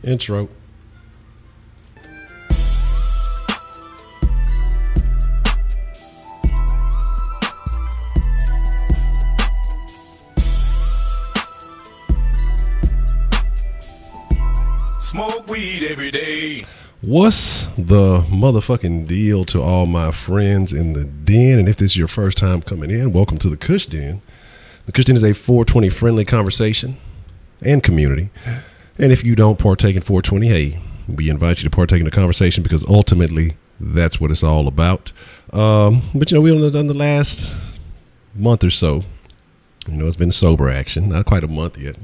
Intro. Smoke weed every day. What's the motherfucking deal to all my friends in the den? And if this is your first time coming in, welcome to the Kush Den. The Kush Den is a 420 friendly conversation and community. And if you don't partake in 420, hey, we invite you to partake in the conversation because ultimately that's what it's all about. But, we only done the last month or so. It's been sober action. Not quite a month yet,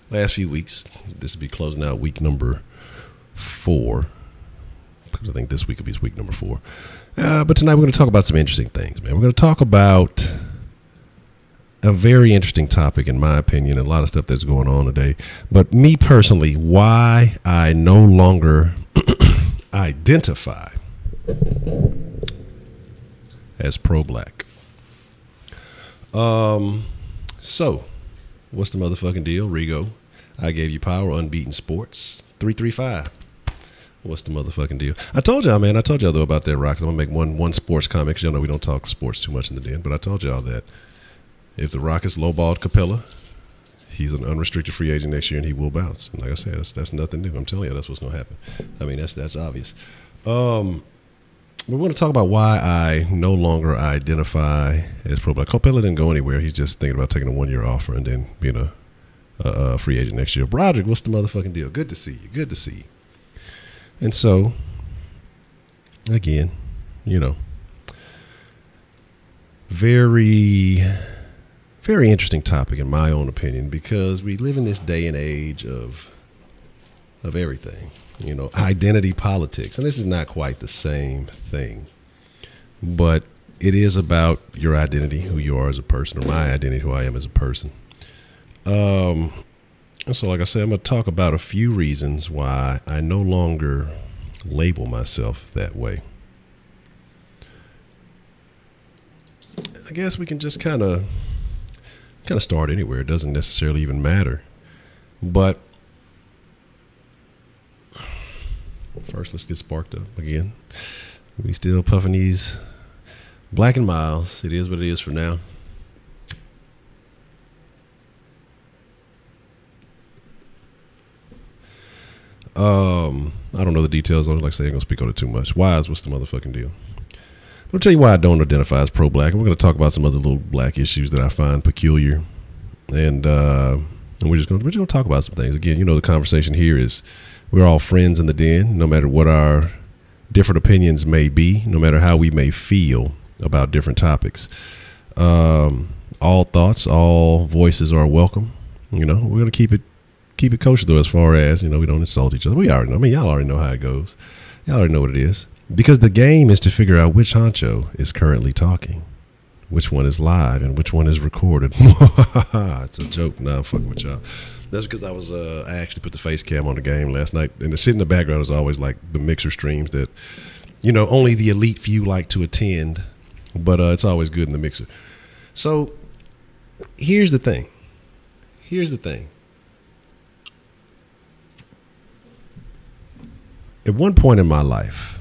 Last few weeks. This will be closing out week number 4. Because I think this week will be week number 4. But tonight we're going to talk about some interesting things, man. We're going to talk about a very interesting topic, in my opinion, and a lot of stuff that's going on today. But me personally, why I no longer identify as pro-black. So, what's the motherfucking deal, Rigo? I gave you power, unbeaten sports, 335. What's the motherfucking deal? I told y'all, man. I told y'all, though, about that Rockets. I'm going to make one sports comment because y'all know we don't talk sports too much in the den. But I told y'all that if the Rockets lowballed Capella, he's an unrestricted free agent next year and he will bounce. And like I said, that's nothing new. I'm telling you, that's what's going to happen. I mean, that's obvious. We're going to talk about why I no longer identify as pro-black. Capella didn't go anywhere. He's just thinking about taking a 1-year offer and then being a free agent next year. Broderick, what's the motherfucking deal? Good to see you. Good to see you. And so, again, very, very interesting topic in my own opinion because we live in this day and age of everything. Identity politics. And this is not quite the same thing, but it is about your identity, who you are as a person, or my identity, who I am as a person. And so, like I said, I'm going to talk about a few reasons why I no longer label myself that way. I guess we can just kind of start anywhere. It doesn't necessarily even matter. But first, let's get sparked up again. We still puffing these Black and Miles. It is what it is for now. I don't know the details on it. Like I say, I'm going to speak on it too much. What's the motherfucking deal? I'll tell you why I don't identify as pro-black. And we're going to talk about some other little black issues that I find peculiar. And we're just going to talk about some things. Again, the conversation here is we're all friends in the den, no matter what our different opinions may be, no matter how we may feel about different topics. All thoughts, all voices are welcome. We're going to keep it kosher, though, as far as, we don't insult each other. We already know. I mean, y'all already know how it goes. Y'all already know what it is. Because the game is to figure out which Honcho is currently talking, which one is live, and which one is recorded. It's a joke. Nah, I'm fucking with y'all. That's because I actually put the face cam on the game last night, and the shit in the background is always like the mixer streams that, only the elite few like to attend, but it's always good in the mixer. So here's the thing. At one point in my life,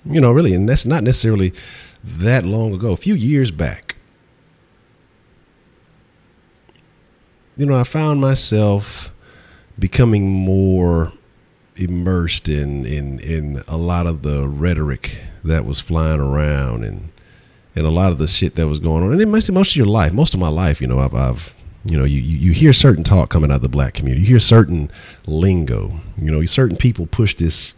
really, and that's not necessarily that long ago, a few years back, I found myself becoming more immersed in a lot of the rhetoric that was flying around and a lot of the shit that was going on. And most of your life, most of my life, I've you hear certain talk coming out of the black community. You hear certain lingo. Certain people push this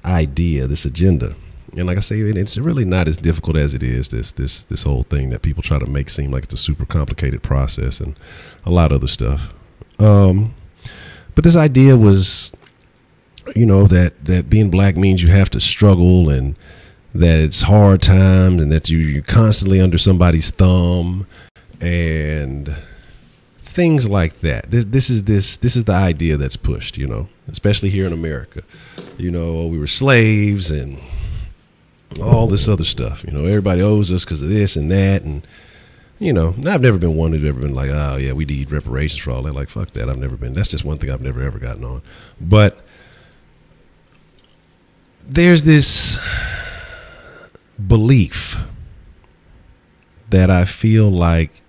idea, this agenda. And like I say, it's really not as difficult as it is, this whole thing that people try to make seem like it's a super complicated process and a lot of other stuff. But this idea was, that being black means you have to struggle and that it's hard times and that you're constantly under somebody's thumb and things like that. This is the idea that's pushed, especially here in America. We were slaves and all this other stuff. Everybody owes us because of this and that. And, I've never been one who's ever been like, oh, yeah, we need reparations for all that. Like, fuck that. I've never been. That's just one thing I've never, ever gotten on. But there's this belief that I feel like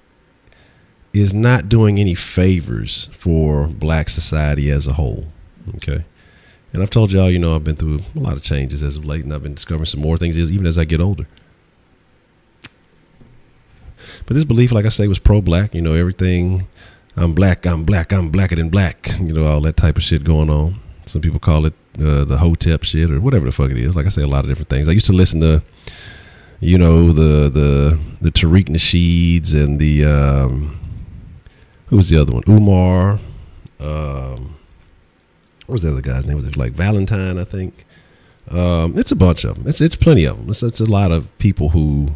is not doing any favors for black society as a whole. Okay. And I've told y'all, I've been through a lot of changes as of late, and I've been discovering some more things even as I get older. But this belief, like I say, was pro-black. Everything, I'm black, I'm blacker than black. All that type of shit going on. Some people call it the Hotep shit or whatever the fuck it is. Like I say, a lot of different things. I used to listen to, the Tariq Nasheeds and the, who was the other one? Umar. What was the other guy's name? Was it like Valentine, I think? It's a bunch of them. It's plenty of them. It's a lot of people who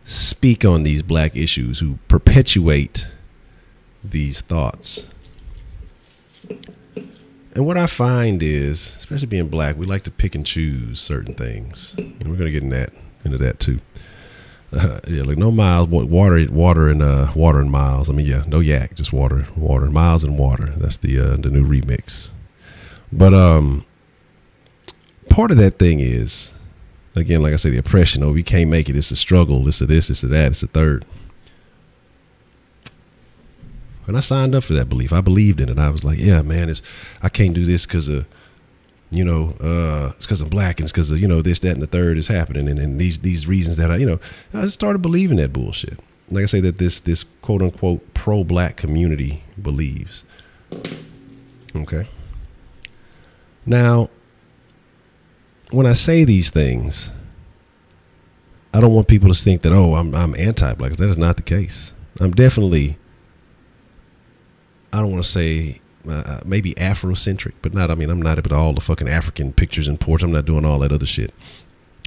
speak on these black issues, who perpetuate these thoughts. And what I find is, especially being black, we like to pick and choose certain things, and we're going to get into that too. Like no miles, water and miles. I mean, no yak, just water, miles and water. That's the new remix. But part of that thing is, again, like I say, the oppression. We can't make it. It's a struggle. It's a this. It's a that. It's a third. And I signed up for that belief. I believed in it. I was like, yeah, man, I can't do this because of, it's because I'm black, and it's because of, this, that, and the third is happening, and these reasons that I started believing that bullshit. Like I say, that this quote unquote pro-black community believes. Okay. Now, when I say these things, I don't want people to think that, I'm anti-black. That is not the case. I'm definitely, I don't want to say maybe Afrocentric, but not, I'm not about all the fucking African pictures and portraits. I'm not doing all that other shit.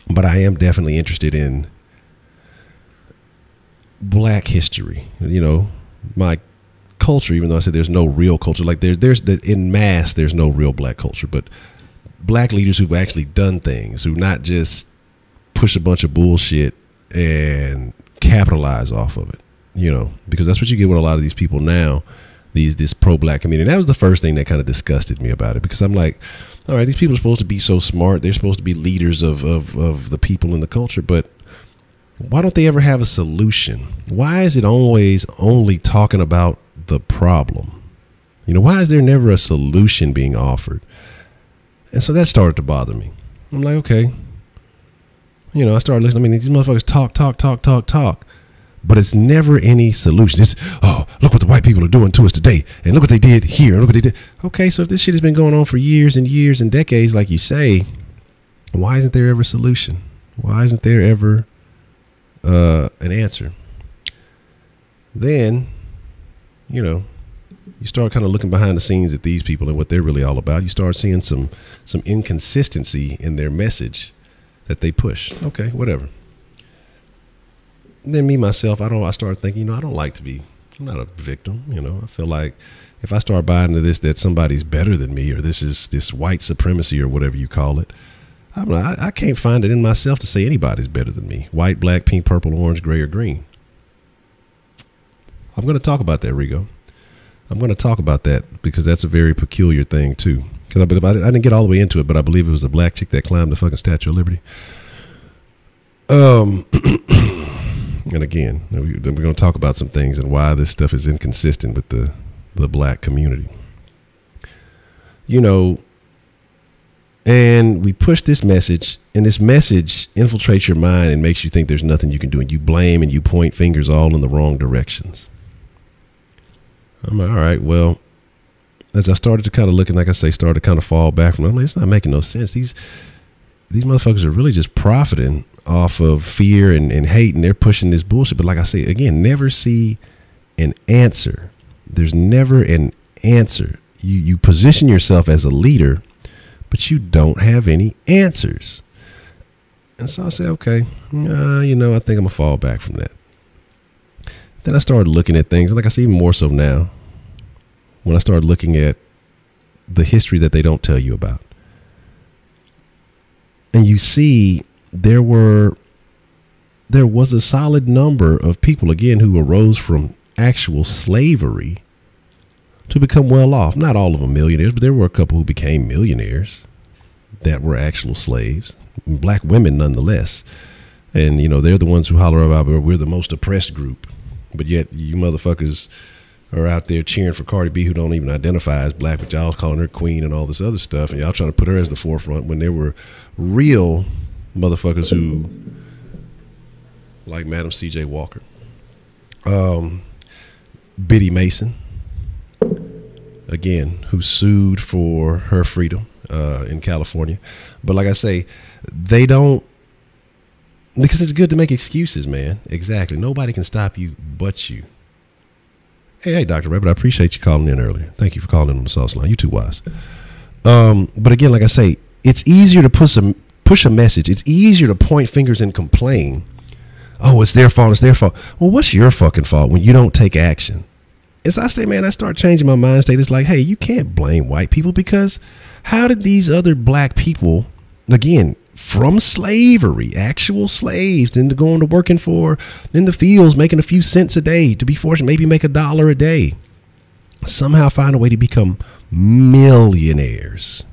But I am definitely interested in black history, my culture, even though I said there's no real culture. Like there's in mass, there's no real black culture, but black leaders who've actually done things, who not just push a bunch of bullshit and capitalize off of it, because that's what you get with a lot of these people now, this pro-black community. And that was the first thing that kind of disgusted me about it, because I'm like, all right, these people are supposed to be so smart. They're supposed to be leaders of the people in the culture, but why don't they ever have a solution? Why is it always only talking about the problem? Why is there never a solution being offered? And so that started to bother me. I'm like, okay. I started listening. These motherfuckers talk, but it's never any solution. It's, look what the white people are doing to us today, and look what they did here, and look what they did. Okay, so if this shit has been going on for years and years and decades, like you say, why isn't there ever a solution? Why isn't there ever an answer? Then, you start kind of looking behind the scenes at these people and what they're really all about. You start seeing some inconsistency in their message that they push. Okay, whatever. And then me, myself, I started thinking, I don't like to be, I'm not a victim. I feel like if I start buying into this, that somebody's better than me, or this is this white supremacy or whatever you call it, I can't find it in myself to say anybody's better than me. White, black, pink, purple, orange, gray, or green. I'm going to talk about that, Rigo. I'm going to talk about that because that's a very peculiar thing too. Because I didn't get all the way into it, but I believe it was a black chick that climbed the fucking Statue of Liberty. And again, we're going to talk about some things and why this stuff is inconsistent with the black community. And we push this message, and this message infiltrates your mind and makes you think there's nothing you can do, and you blame and you point fingers all in the wrong directions. I'm like, all right, well, as I started to kind of look, and like I say, started to kind of fall back from it, I'm like, it's not making no sense. These motherfuckers are really just profiting off of fear and hate, and they're pushing this bullshit. But like I say, again, never see an answer. There's never an answer. You position yourself as a leader, but you don't have any answers. And so I said, okay, I think I'm going to fall back from that. Then I started looking at things, and like I say, even more so now, when I started looking at the history that they don't tell you about. And you see there was a solid number of people, again, who arose from actual slavery to become well off. Not all of them millionaires, but there were a couple who became millionaires. that were actual slaves, black women nonetheless. And, you know, they're the ones who holler about we're the most oppressed group. But yet you motherfuckers are out there cheering for Cardi B, who don't even identify as black, but y'all calling her queen and all this other stuff. And y'all trying to put her as the forefront when there were real motherfuckers who, like Madam C.J. Walker, Biddy Mason, again, who sued for her freedom in California. But like I say, they don't, because it's good to make excuses, man. Exactly. Nobody can stop you but you. Hey, Dr. Rabbit, I appreciate you calling in earlier. Thank you for calling in on the sauce line. You too wise. But again, like I say, it's easier to push a message. It's easier to point fingers and complain. Oh, it's their fault. It's their fault. Well, what's your fucking fault when you don't take action? As I say, man, I start changing my mind state. It's like, hey, you can't blame white people, because how did these other black people, again, from slavery, actual slaves, into going to working for in the fields, making a few cents a day, to be fortunate, maybe make $1 a day, somehow find a way to become millionaires,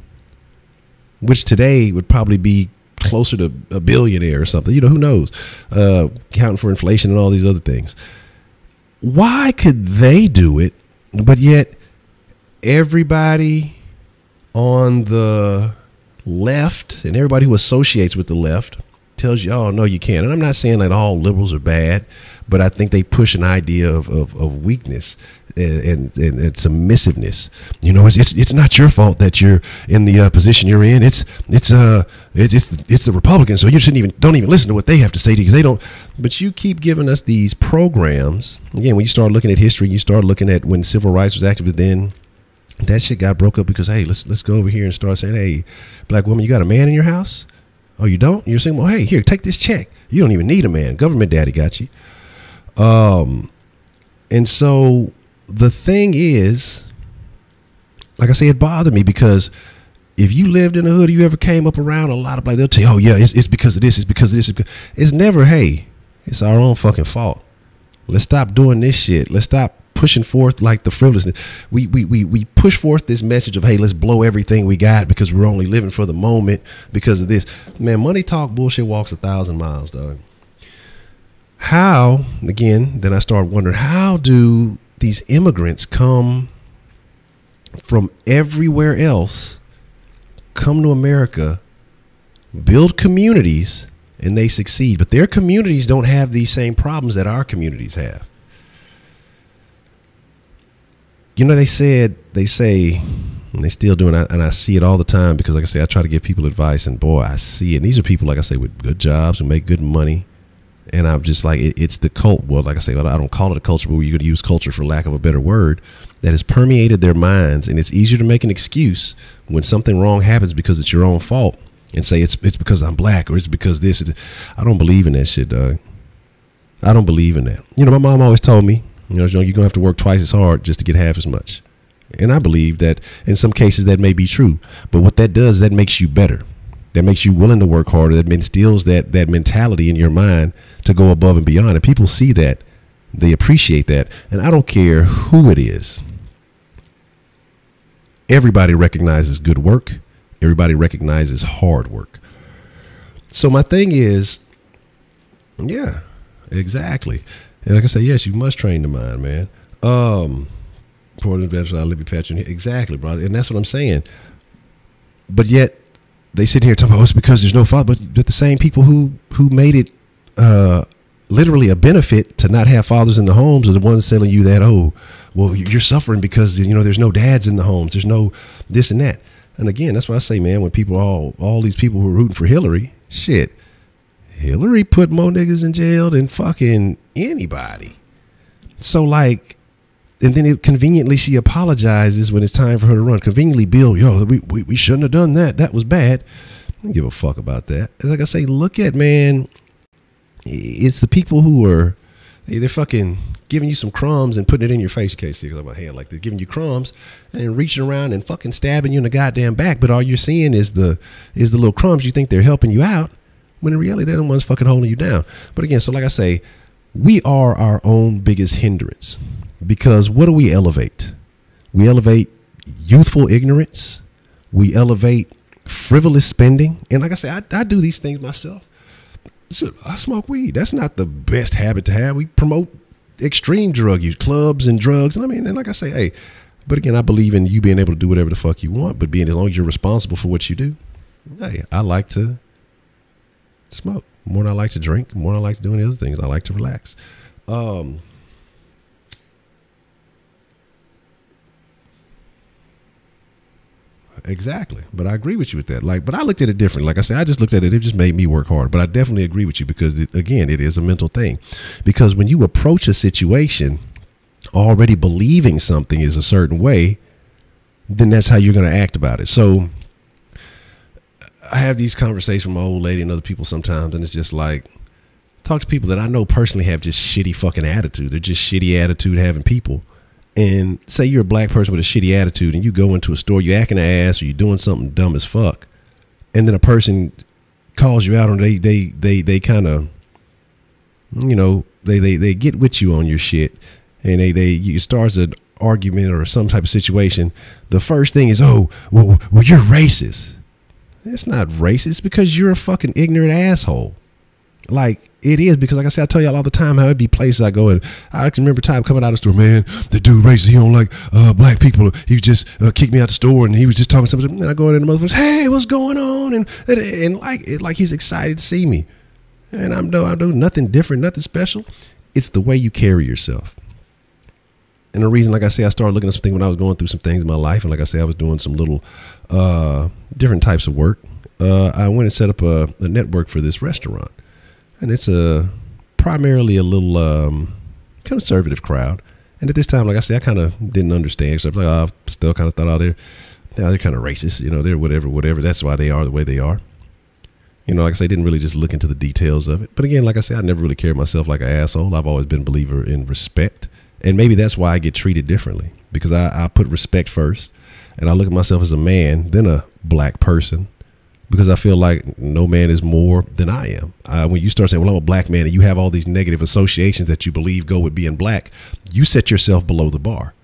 which today would probably be closer to a billionaire or something. You know, who knows? Counting for inflation and all these other things. Why could they do it, but yet everybody on the left and everybody who associates with the left tells you, oh, no, you can't. And I'm not saying that all liberals are bad, but I think they push an idea of weakness and submissiveness. You know, it's not your fault that you're in the position you're in. It's the Republicans, so you don't even listen to what they have to say to you, because they don't. But you keep giving us these programs. Again, when you start looking at history, you start looking at when civil rights was active, then that shit got broke up because, hey, let's go over here and start saying, hey, black woman, you got a man in your house? Oh, you don't? You're saying, well, hey, here, take this check. You don't even need a man. Government daddy got you. And so the thing is, like I say, it bothered me, because if you lived in the hood, you ever came up around a lot of black, they'll tell you, oh yeah, it's because of this, it's because of this. It's never, hey, it's our own fucking fault. Let's stop doing this shit. Let's stop pushing forth like the frivolousness. We push forth this message of, hey, let's blow everything we got because we're only living for the moment because of this. Man, money talk, bullshit walks 1,000 miles, dog. How, again, then I started wondering, how do these immigrants come from everywhere else, come to America, build communities, and they succeed, but their communities don't have these same problems that our communities have? You know, they say, and they still do, and I see it all the time, because like I say, I try to give people advice, and boy, I see it. And these are people, like I say, with good jobs who make good money. And I'm just like, it's the cult. Well, like I say, I don't call it a culture, but we're going to use culture for lack of a better word, that has permeated their minds. And it's easier to make an excuse when something wrong happens because it's your own fault, and say it's because I'm black, or it's because this. I don't believe in that shit, dog. I don't believe in that. You know, my mom always told me, you know, you're going to have to work twice as hard just to get half as much. And I believe that in some cases that may be true. But what that does, that makes you better. That makes you willing to work harder. That instills that mentality in your mind to go above and beyond. And people see that. They appreciate that. And I don't care who it is. Everybody recognizes good work. Everybody recognizes hard work. So my thing is, yeah, exactly. And like I say, yes, you must train the mind, man. Exactly, bro. And that's what I'm saying. But yet they sit here talking about, oh, it's because there's no father. But the same people who made it literally a benefit to not have fathers in the homes are the ones telling you that, oh, well, you're suffering because, you know, there's no dads in the homes. There's no this and that. And again, that's why I say, man, when people, all these people who are rooting for Hillary, shit, Hillary put more niggas in jail than fucking anybody. So like, and then conveniently she apologizes when it's time for her to run. Conveniently, Bill, we shouldn't have done that. That was bad. I don't give a fuck about that. And like I say, look at, man, it's the people who are, they're fucking giving you some crumbs and putting it in your face. You can't see it because I have my hand like they're giving you crumbs and then reaching around and fucking stabbing you in the goddamn back. But all you're seeing is the little crumbs. You think they're helping you out, when in reality they're the ones fucking holding you down. But again, so like I say, we are our own biggest hindrance, because what do we elevate? We elevate youthful ignorance. We elevate frivolous spending. And like I say, I do these things myself. So I smoke weed. That's not the best habit to have. We promote extreme drug use, clubs and drugs. And I mean, and like I say, hey, but again, I believe in you being able to do whatever the fuck you want, but being as long as you're responsible for what you do. Hey, I like to smoke more than I like to drink, more than I like to do any other things. I like to relax. Exactly. But I agree with you with that. Like, but I looked at it differently. Like I said, I just looked at it. It just made me work hard. But I definitely agree with you because, again, it is a mental thing. Because when you approach a situation already believing something is a certain way, then that's how you're going to act about it. So I have these conversations with my old lady and other people sometimes, and it's just like, talk to people that I know personally have just shitty fucking attitude. They're just shitty attitude having people. And say you're a black person with a shitty attitude and you go into a store, you're acting an ass or you're doing something dumb as fuck. And then a person calls you out and they kind of, you know, they get with you on your shit and you starts an argument or some type of situation. The first thing is, oh, well you're racist. It's not racist because you're a fucking ignorant asshole. Like, it is because, like I said, I tell y'all all the time how it'd be places I go and I can remember time coming out of the store, man, the dude racist, he don't like black people. He just kicked me out the store and he was just talking something. And I go in and the motherfucker, hey, what's going on? And like he's excited to see me. And I'm doing nothing different, nothing special. It's the way you carry yourself. And the reason, like I say, I started looking at something when I was going through some things in my life. And like I say, I was doing some little different types of work. I went and set up a network for this restaurant. And it's primarily a little conservative crowd. And at this time, like I said, I kind of didn't understand. So I was like, I still kind of thought, they're kind of racist. You know, they're whatever. That's why they are the way they are. You know, like I say, I didn't really just look into the details of it. But again, like I said, I never really carried myself like an asshole. I've always been a believer in respect. And maybe that's why I get treated differently. Because I put respect first. And I look at myself as a man, then a black person. Because I feel like no man is more than I am. When you start saying, well, I'm a black man, and you have all these negative associations that you believe go with being black, you set yourself below the bar.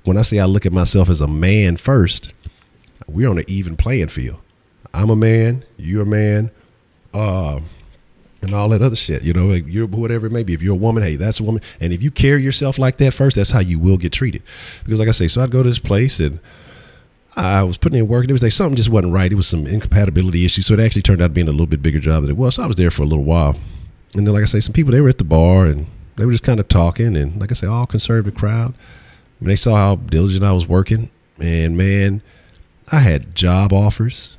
When I say I look at myself as a man first, we're on an even playing field. I'm a man, you're a man, and all that other shit. You know, like you're whatever it may be. If you're a woman, hey, that's a woman. And if you carry yourself like that first, that's how you will get treated. Because like I say, so I'd go to this place and I was putting in work. And it was like something just wasn't right. It was some incompatibility issues. So it actually turned out being a little bit bigger job than it was. So I was there for a little while. And then, like I say, some people, they were at the bar and they were just kind of talking. And like I say, all conservative crowd. And they saw how diligent I was working. And man, I had job offers.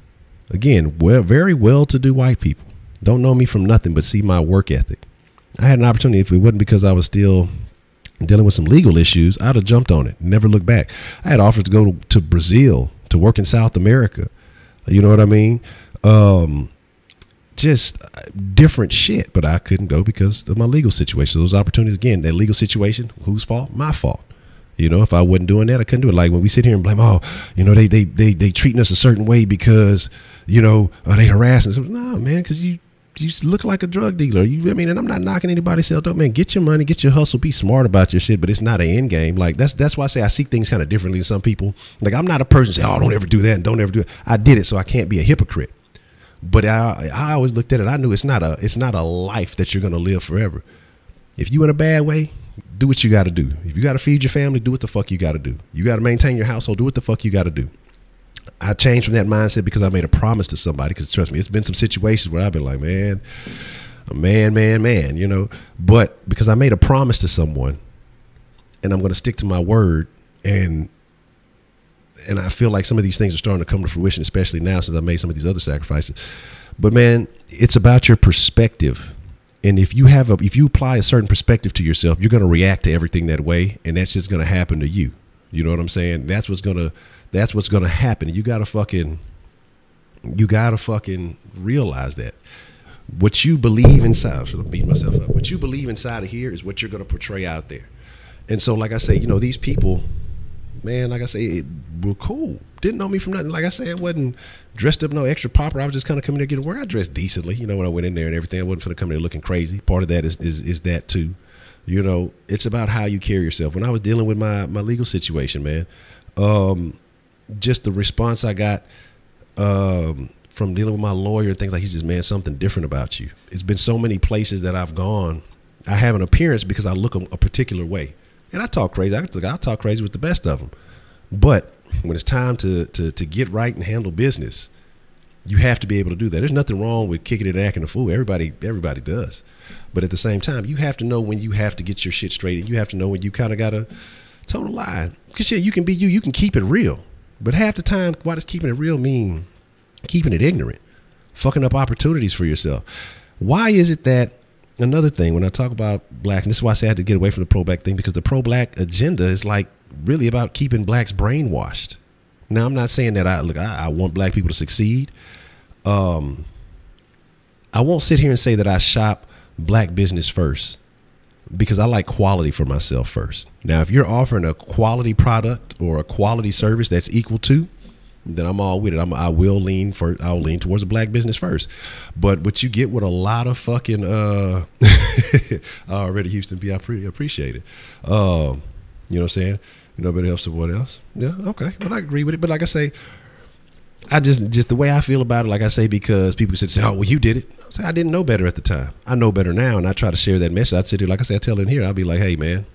Again, very well-to-do white people. Don't know me from nothing, but see my work ethic. I had an opportunity. If it wasn't because I was still dealing with some legal issues, I'd have jumped on it, never looked back. I had offers to go to Brazil, to work in South America. You know what I mean? Just different shit, but I couldn't go because of my legal situation. Those opportunities, again, that legal situation, whose fault? My fault. You know, if I wasn't doing that, I couldn't do it. Like when we sit here and blame, oh, you know, they treating us a certain way because, you know, they harass us. No, man, because you look like a drug dealer. And I'm not knocking anybody's self up, man. Get your money, get your hustle, be smart about your shit, but it's not an end game. Like that's why I say I see things kind of differently than some people. Like I'm not a person who say, oh, don't ever do that and don't ever do it. I did it, so I can't be a hypocrite. But I always looked at it. I knew it's not a life that you're going to live forever. If you in a bad way, do what you got to do. If you got to feed your family, do what the fuck you got to do. You got to maintain your household, do what the fuck you got to do. I changed from that mindset because I made a promise to somebody. Because trust me, it's been some situations where I've been like, man, you know. But because I made a promise to someone, and I'm going to stick to my word, and I feel like some of these things are starting to come to fruition, especially now since I made some of these other sacrifices. But man, it's about your perspective. And if you apply a certain perspective to yourself, you're going to react to everything that way, and that's just going to happen to you. You know what I'm saying? That's what's going to happen. You gotta fucking realize that what you believe inside. I should have beat myself up. What you believe inside of here is what you're gonna portray out there. And so, like I say, you know, these people, man, like I say, were cool. Didn't know me from nothing. Like I say, I wasn't dressed up no extra popper. I was just kind of coming there getting work. I dressed decently, you know, when I went in there and everything. I wasn't finna come in there looking crazy. Part of that is that too. You know, it's about how you carry yourself. When I was dealing with my legal situation, man, just the response I got, from dealing with my lawyer and things like, he's just, man, something different about you. It's been so many places that I've gone. I have an appearance because I look a particular way. And I talk crazy. I talk crazy with the best of them. But when it's time to get right and handle business, you have to be able to do that. There's nothing wrong with kicking it and acting a fool. Everybody does. But at the same time, you have to know when you have to get your shit straight. And you have to know when you kind of got to toe the line. Because, yeah, you can be you. You can keep it real. But half the time, why does keeping it real mean keeping it ignorant? Fucking up opportunities for yourself. Why is it that, another thing, when I talk about blacks, and this is why I say I had to get away from the pro-black thing, because the pro-black agenda is like really about keeping blacks brainwashed. Now, I'm not saying that I want black people to succeed. I won't sit here and say that I shop black business first, because I like quality for myself first. Now, if you're offering a quality product or a quality service that's equal to, then I'm all with it. I'll lean towards a black business first. But what you get with a lot of fucking already Houston B, I appreciate it. You know what I'm saying? Nobody helps someone else. Yeah, okay. But I agree with it. But like I say, I just the way I feel about it, like I say, because people say, oh, well, you did it. I say, I didn't know better at the time. I know better now, and I try to share that message. I'd sit here, like I say, I tell it in here. I'll be like, hey, man,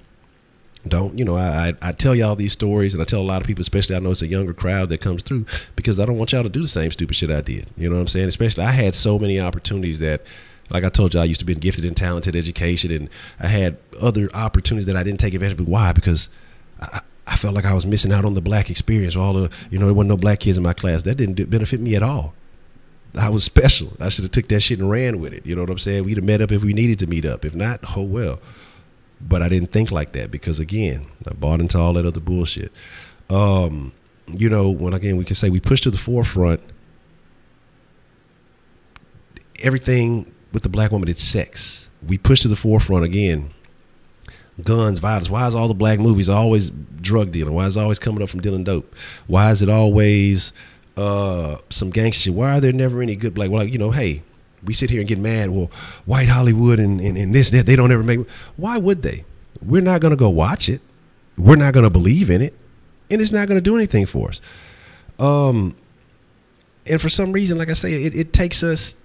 don't, I tell y'all these stories, and I tell a lot of people, especially I know it's a younger crowd that comes through, because I don't want y'all to do the same stupid shit I did. You know what I'm saying? Especially I had so many opportunities that, like I told you, I used to be in gifted and talented education, and I had other opportunities that I didn't take advantage of. Why? Because I felt like I was missing out on the black experience. All the, there wasn't no black kids in my class. That didn't benefit me at all. I was special. I should have took that shit and ran with it. You know what I'm saying? We'd have met up if we needed to meet up. If not, oh well. But I didn't think like that because, again, I bought into all that other bullshit. When again, we can say we push to the forefront everything with the black woman. It's sex. We push to the forefront, again, guns, violence. Why is all the black movies always drug dealing? Why is it always coming up from dealing dope? Why is it always some gangster shit? Why are there never any good black? Well, hey, we sit here and get mad. Well, white Hollywood and this, that, they don't ever make. Why would they? We're not going to go watch it. We're not going to believe in it. And it's not going to do anything for us. And for some reason, like I say, it takes us,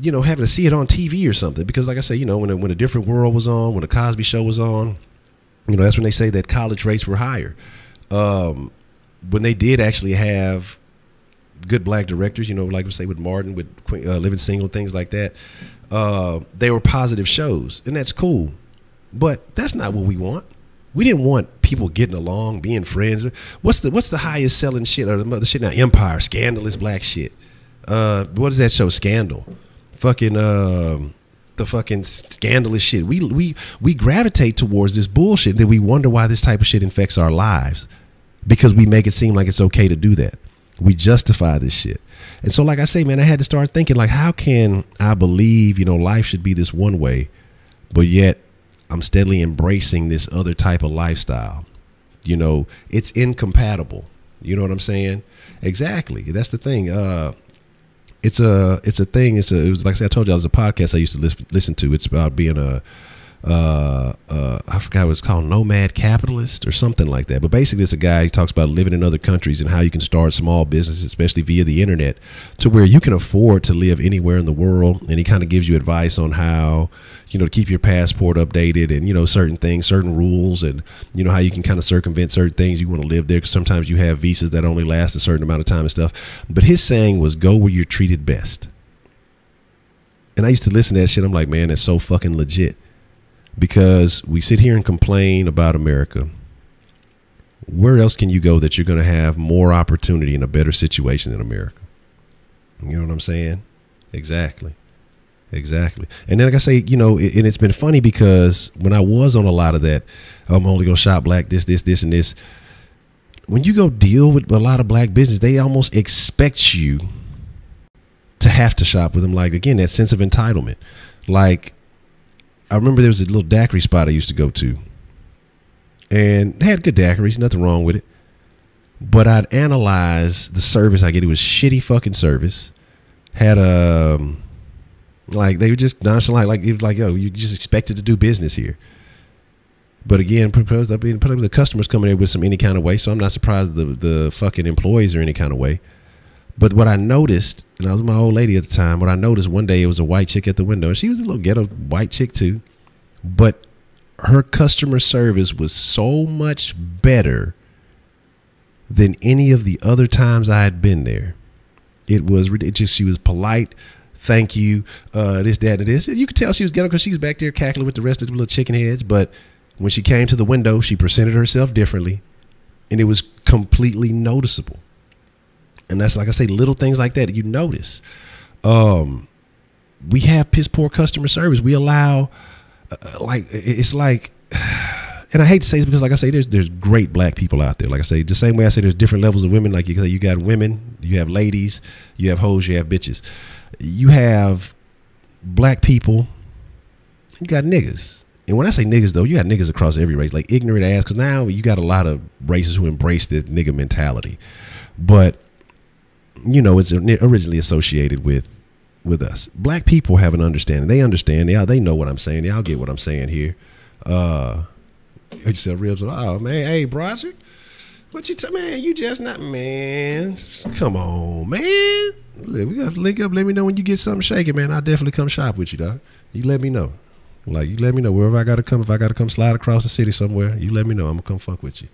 having to see it on TV or something. Because like I say, when A Different World was on, when The Cosby Show was on, that's when they say that college rates were higher. When they did actually have good black directors, like we say with Martin, with Living Single, things like that, they were positive shows, and that's cool. But that's not what we want. We didn't want people getting along, being friends. What's the highest selling shit, or the shit now? Empire, scandalous black shit. What is that show? Scandal. Fucking the fucking scandalous shit. We gravitate towards this bullshit, that we wonder why this type of shit infects our lives, because we make it seem like it's okay to do that. We justify this shit. And so, like I say, man, I had to start thinking, like, how can I believe, life should be this one way, but yet I'm steadily embracing this other type of lifestyle? It's incompatible. You know what I'm saying? Exactly. That's the thing. It's a thing. It was, like I said, I told you, it was a podcast I used to listen to. It's about being I forgot what it's called, nomad capitalist or something like that. But basically, it's a guy who talks about living in other countries and how you can start small businesses, especially via the internet, to where you can afford to live anywhere in the world. And he kind of gives you advice on how, to keep your passport updated, and, certain things, certain rules, and, how you can kind of circumvent certain things. You want to live there because sometimes you have visas that only last a certain amount of time and stuff. But his saying was, go where you're treated best. And I used to listen to that shit. I'm like, man, that's so fucking legit. Because we sit here and complain about America. Where else can you go that you're going to have more opportunity and a better situation than America? You know what I'm saying? Exactly. And then, like I say, and it's been funny because when I was on a lot of that, I'm only going to shop black, this, and this. When you go deal with a lot of black business, they almost expect you to have to shop with them. Like, again, that sense of entitlement. Like, I remember there was a little daiquiri spot I used to go to, and they had good daiquiris, nothing wrong with it. But I'd analyze the service I get. It was shitty fucking service. Had like they were just nonchalant, like it was like, yo, you just expected to do business here. But again, the customers coming in with any kind of way, so I'm not surprised the fucking employees are any kind of way. But what I noticed, and I was my old lady at the time, what I noticed one day, it was a white chick at the window, and she was a little ghetto white chick too, but her customer service was so much better than any of the other times I had been there. It just, she was polite. Thank you. This, that, and this. You could tell she was ghetto because she was back there cackling with the rest of the little chicken heads. But when she came to the window, she presented herself differently, and it was completely noticeable. And that's, like I say, little things like that you notice. We have piss poor customer service. We allow, it's like, and I hate to say this because, like I say, there's great black people out there. Like I say, the same way I say there's different levels of women. Like you say, you got women, you have ladies, you have hoes, you have bitches. You have black people, you got niggas. And when I say niggas, though, you got niggas across every race, like ignorant ass, because now you got a lot of races who embrace the nigga mentality. But, you know, it's originally associated with us. Black people have an understanding. They understand. They know what I'm saying. Y'all get what I'm saying here. You said ribs. Oh, man. Hey, Broderick. What you man, you just not, man. Come on, man. Look, we got to link up. Let me know when you get something shaking, man. I'll definitely come shop with you, dog. You let me know. Like, you let me know wherever I got to come. If I got to come slide across the city somewhere, you let me know. I'm going to come fuck with you.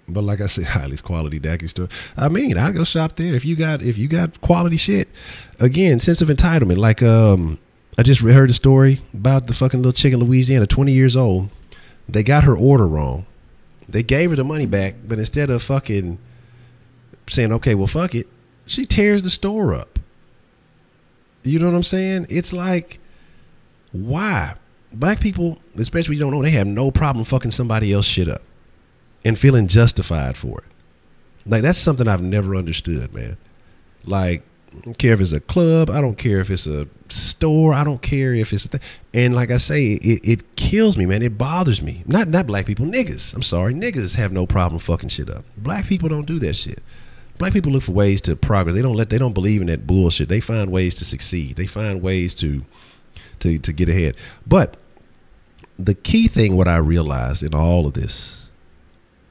But like I said, highly quality Dacky store. I mean, I'll go shop there if you got quality shit. Again, sense of entitlement. Like, I just heard a story about the fucking little chick in Louisiana, 20 years old. They got her order wrong. They gave her the money back, but instead of fucking saying, okay, well, fuck it, she tears the store up. You know what I'm saying? It's like, why? Black people, especially you don't know, they have no problem fucking somebody else shit up and feeling justified for it. Like, that's something I've never understood, man. Like, I don't care if it's a club. I don't care if it's a store. I don't care if it's and like I say, it kills me, man. It bothers me. Not black people, niggas. I'm sorry. Niggas have no problem fucking shit up. Black people don't do that shit. Black people look for ways to progress. They don't believe in that bullshit. They find ways to succeed. They find ways to get ahead. But the key thing, what I realized in all of this,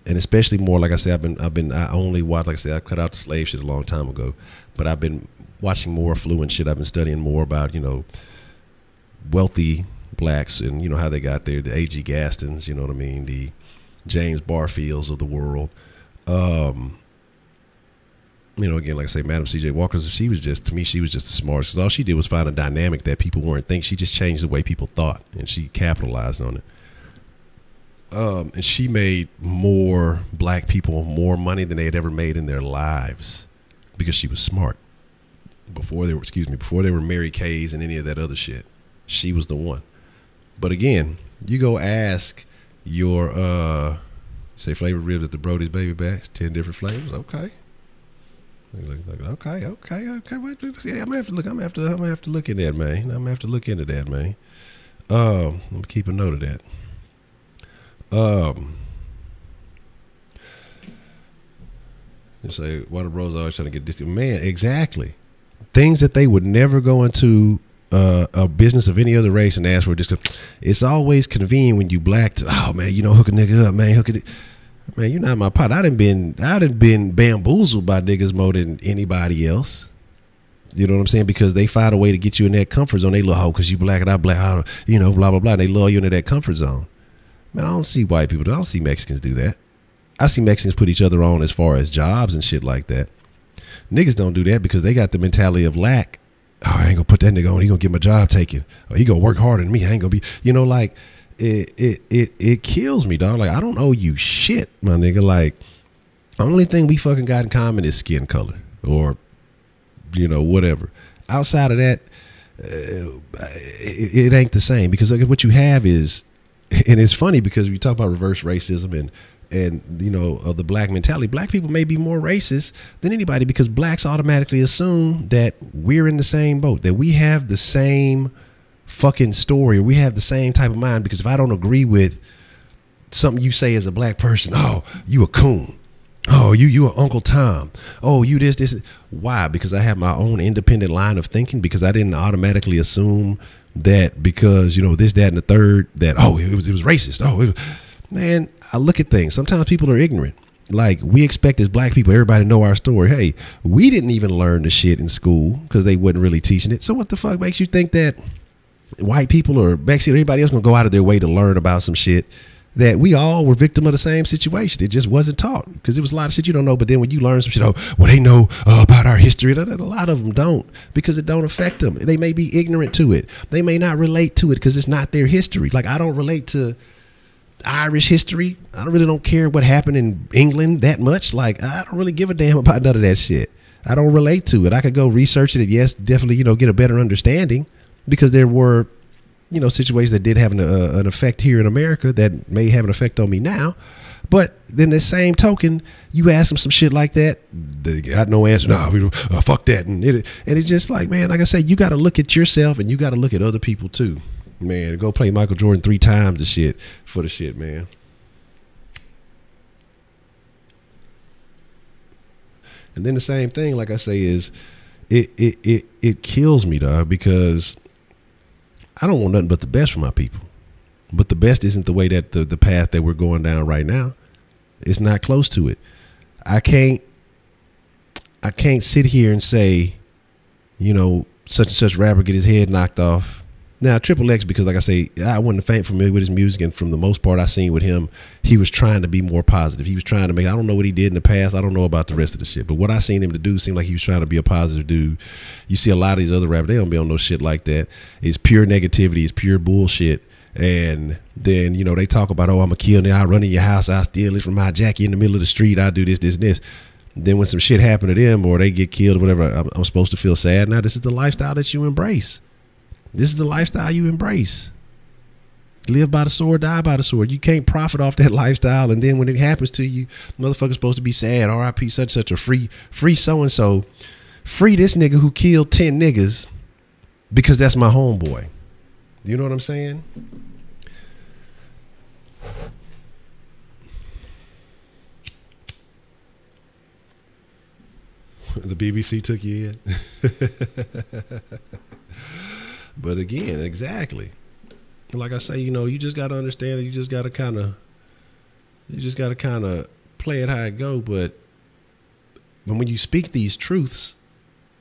and especially more, like I said, I only watched, like I said, I cut out the slave shit a long time ago, but I've been watching more affluent shit. I've been studying more about, you know, wealthy blacks and, you know, how they got there, the A.G. Gastons, you know what I mean, the James Barfields of the world. You know, again, like I say, Madam C.J. Walker, she was just the smartest, because all she did was find a dynamic that people weren't thinking. She just changed the way people thought, and she capitalized on it. And she made more black people more money than they had ever made in their lives because she was smart. Before they were Mary Kay's and any of that other shit, she was the one. But again, you go ask your say flavored ribs at the Brody's Baby Backs, 10 different flavors. Okay. Okay. Yeah, I'm gonna have to look. I'm gonna have to look into that, man. I'm gonna have to look into that, man. I'm gonna keep a note of that. You say, why the bros always trying to get this? Man, exactly. Things that they would never go into a business of any other race and ask for. Just, it's always convenient when you black to, oh man, you know, hook a nigga up, man, man, you're not my pot. I done been bamboozled by niggas more than anybody else. You know what I'm saying? Because they find a way to get you in that comfort zone. They love, oh, because you black and I black, you know, blah blah blah. And they lure you into that comfort zone. Man, I don't see white people. I don't see Mexicans do that. I see Mexicans put each other on as far as jobs and shit like that. Niggas don't do that because they got the mentality of lack. Oh, I ain't gonna put that nigga on. He gonna get my job taken. Or he gonna work harder than me. I ain't gonna be, you know, like it kills me, dog. Like, I don't owe you shit, my nigga. Like, the only thing we fucking got in common is skin color or, you know, whatever. Outside of that, it ain't the same, because what you have is, and it's funny because we talk about reverse racism and you know, of the black mentality. Black people may be more racist than anybody because blacks automatically assume that we're in the same boat, that we have the same fucking story, or we have the same type of mind. Because if I don't agree with something you say as a black person, oh, you a coon. Oh, you a Uncle Tom. Oh, you this. Why? Because I have my own independent line of thinking, because I didn't automatically assume that because, you know, this, that, and the third, that, oh, it was racist. Oh, man, I look at things. Sometimes people are ignorant. Like, we expect as black people, everybody to know our story. Hey, we didn't even learn the shit in school because they wasn't really teaching it. So what the fuck makes you think that white people or backseat everybody else gonna go out of their way to learn about some shit that we all were victim of the same situation? It just wasn't taught because it was a lot of shit you don't know. But then when you learn some shit, oh, well, they know about our history. A lot of them don't, because it don't affect them. They may be ignorant to it. They may not relate to it because it's not their history. Like, I don't relate to Irish history. I really don't care what happened in England that much. Like, I don't really give a damn about none of that shit. I don't relate to it. I could go research it. Yes, definitely, get a better understanding, because there were, situations that did have an effect here in America that may have an effect on me now. But then the same token, you ask them some shit like that, they got no answer. No, fuck that. And it's just like, man, like I say, you got to look at yourself and you got to look at other people too. Man, go play Michael Jordan 3 times the shit for the shit, man. And then the same thing, like I say, is it kills me, dog, because I don't want nothing but the best for my people. But the best isn't the way that the path that we're going down right now. It's not close to it. I can't sit here and say, such and such rapper get his head knocked off. Now, Triple X, because like I say, I wasn't familiar with his music, and from the most part I seen with him, he was trying to be more positive. He was trying to make, I don't know what he did in the past. I don't know about the rest of the shit. But what I seen him to do seemed like he was trying to be a positive dude. You see a lot of these other rappers, they don't be on no shit like that. It's pure negativity. It's pure bullshit. And then, they talk about, oh, I'm a killer. I run in your house. I steal it from my Jackie in the middle of the street. I do this, this, and this. Then when some shit happen to them or they get killed or whatever, I'm supposed to feel sad. Now, this is the lifestyle that you embrace. This is the lifestyle you embrace. Live by the sword, die by the sword. You can't profit off that lifestyle. And then when it happens to you, motherfucker's supposed to be sad. R.I.P. such a free so-and-so. Free this nigga who killed 10 niggas because that's my homeboy. You know what I'm saying? The BBC took you in. But again, exactly. Like I say, you just got to understand it. You just got to kind of play it how it go. But when you speak these truths,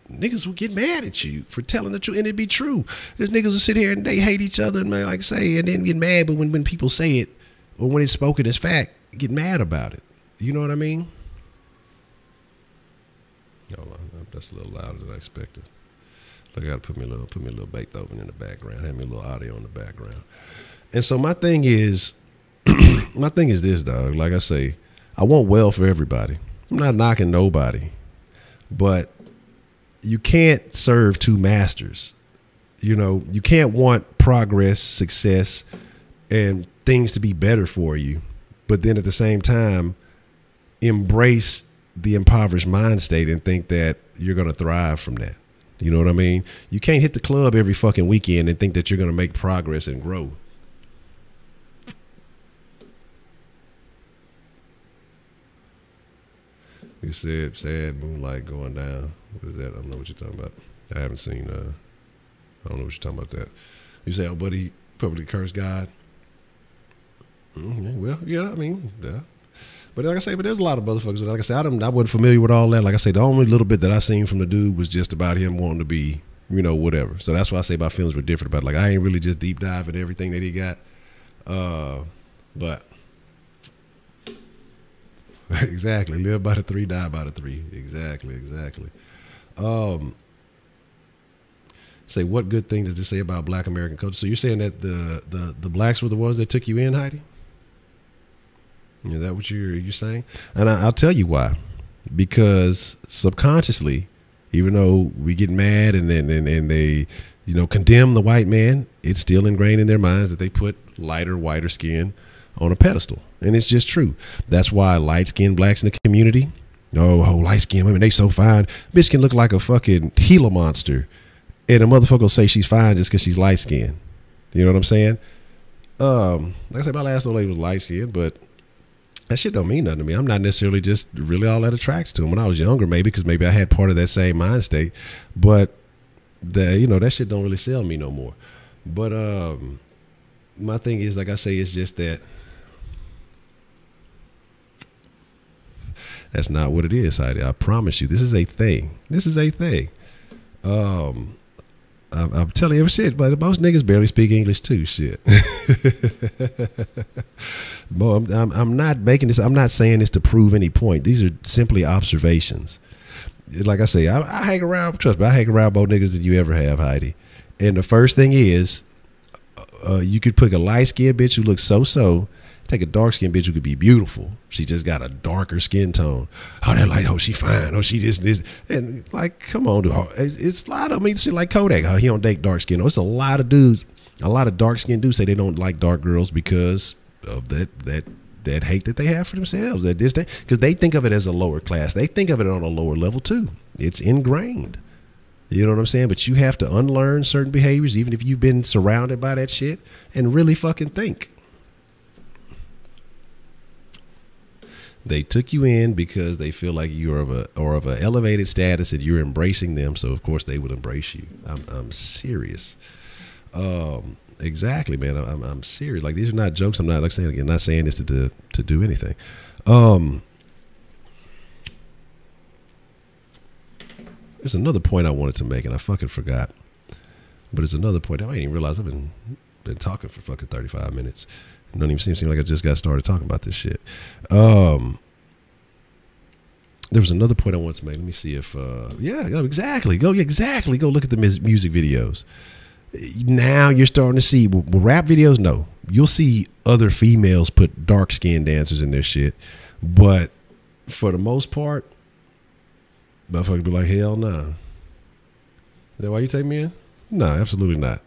niggas will get mad at you for telling the truth, and it be true. There's niggas will sit here and they hate each other, and man, like I say, and then get mad. But when people say it, or when it's spoken as fact, get mad about it. You know what I mean? Hold on, that's a little louder than I expected. I got to put me a little Beethoven in the background, have me a little audio in the background. And so my thing is this, dog. Like I say, I want well for everybody. I'm not knocking nobody, but you can't serve two masters. You can't want progress, success, and things to be better for you, but then at the same time, embrace the impoverished mind state and think that you're going to thrive from that. You know what I mean? You can't hit the club every fucking weekend and think that you're going to make progress and grow. You said sad moonlight going down. What is that? I don't know what you're talking about. I haven't seen, I don't know what you're talking about that. You say, oh, buddy, publicly cursed God. Well, yeah, I mean, yeah. But like I say, there's a lot of motherfuckers. Like I said, I wasn't familiar with all that. Like I say, the only little bit that I seen from the dude was just about him wanting to be, whatever. So that's why I say my feelings were different about it. Like, I ain't really just deep dive in everything that he got. But exactly, live by the 3, die by the 3. Exactly. Say, what good thing does this say about Black American culture? So you're saying that the blacks were the ones that took you in, Heidi? Is that what you're saying? And I'll tell you why. Because subconsciously, even though we get mad and they, condemn the white man, it's still ingrained in their minds that they put lighter, whiter skin on a pedestal. And it's just true. That's why light-skinned blacks in the community, light-skinned women, they so fine. Bitch can look like a fucking Gila monster, and a motherfucker will say she's fine just because she's light-skinned. You know what I'm saying? Like I said, my last old lady was light-skinned, but that shit don't mean nothing to me. I'm not necessarily just really all that attracted to him. When I was younger, maybe, because maybe I had part of that same mind state. But that shit don't really sell me no more. But my thing is, like I say, it's just that That's not what it is, Heidi. I promise you, this is a thing. This is a thing. I'm telling you shit, but most niggas barely speak English too. Shit. Boy, I'm not making this. I'm not saying this to prove any point. These are simply observations. Like I say, I hang around. Trust me, I hang around more niggas than you ever have, Heidi. And the first thing is, you could pick a light skinned bitch who looks so. Take a dark skinned bitch who could be beautiful. She just got a darker skin tone. Oh, they're like, oh, she fine. Oh, she this. And like, come on, dude. It's a lot of shit like Kodak. He don't date dark skin. It's a lot of dudes. A lot of dark skinned dudes say they don't like dark girls because of that hate that they have for themselves. That this thing, because they think of it as a lower class. They think of it on a lower level too. It's ingrained. You know what I'm saying? But you have to unlearn certain behaviors, even if you've been surrounded by that shit, and really fucking think. They took you in because they feel like you're of an elevated status and you're embracing them. So of course they would embrace you. I'm serious. Exactly, man. I'm serious. Like, these are not jokes. I'm not, like saying again, not saying this to do anything. There's another point I wanted to make and I fucking forgot. But it's another point. I didn't even realize I've been talking for fucking 35 minutes. It don't even seem like I just got started talking about this shit. There was another point I wanted to make. Let me see if exactly. Go look at the music videos. Now you're starting to see rap videos. No, you'll see other females put dark skinned dancers in their shit, but for the most part, motherfuckers be like, hell nah. Is that why you take me in? No, absolutely not.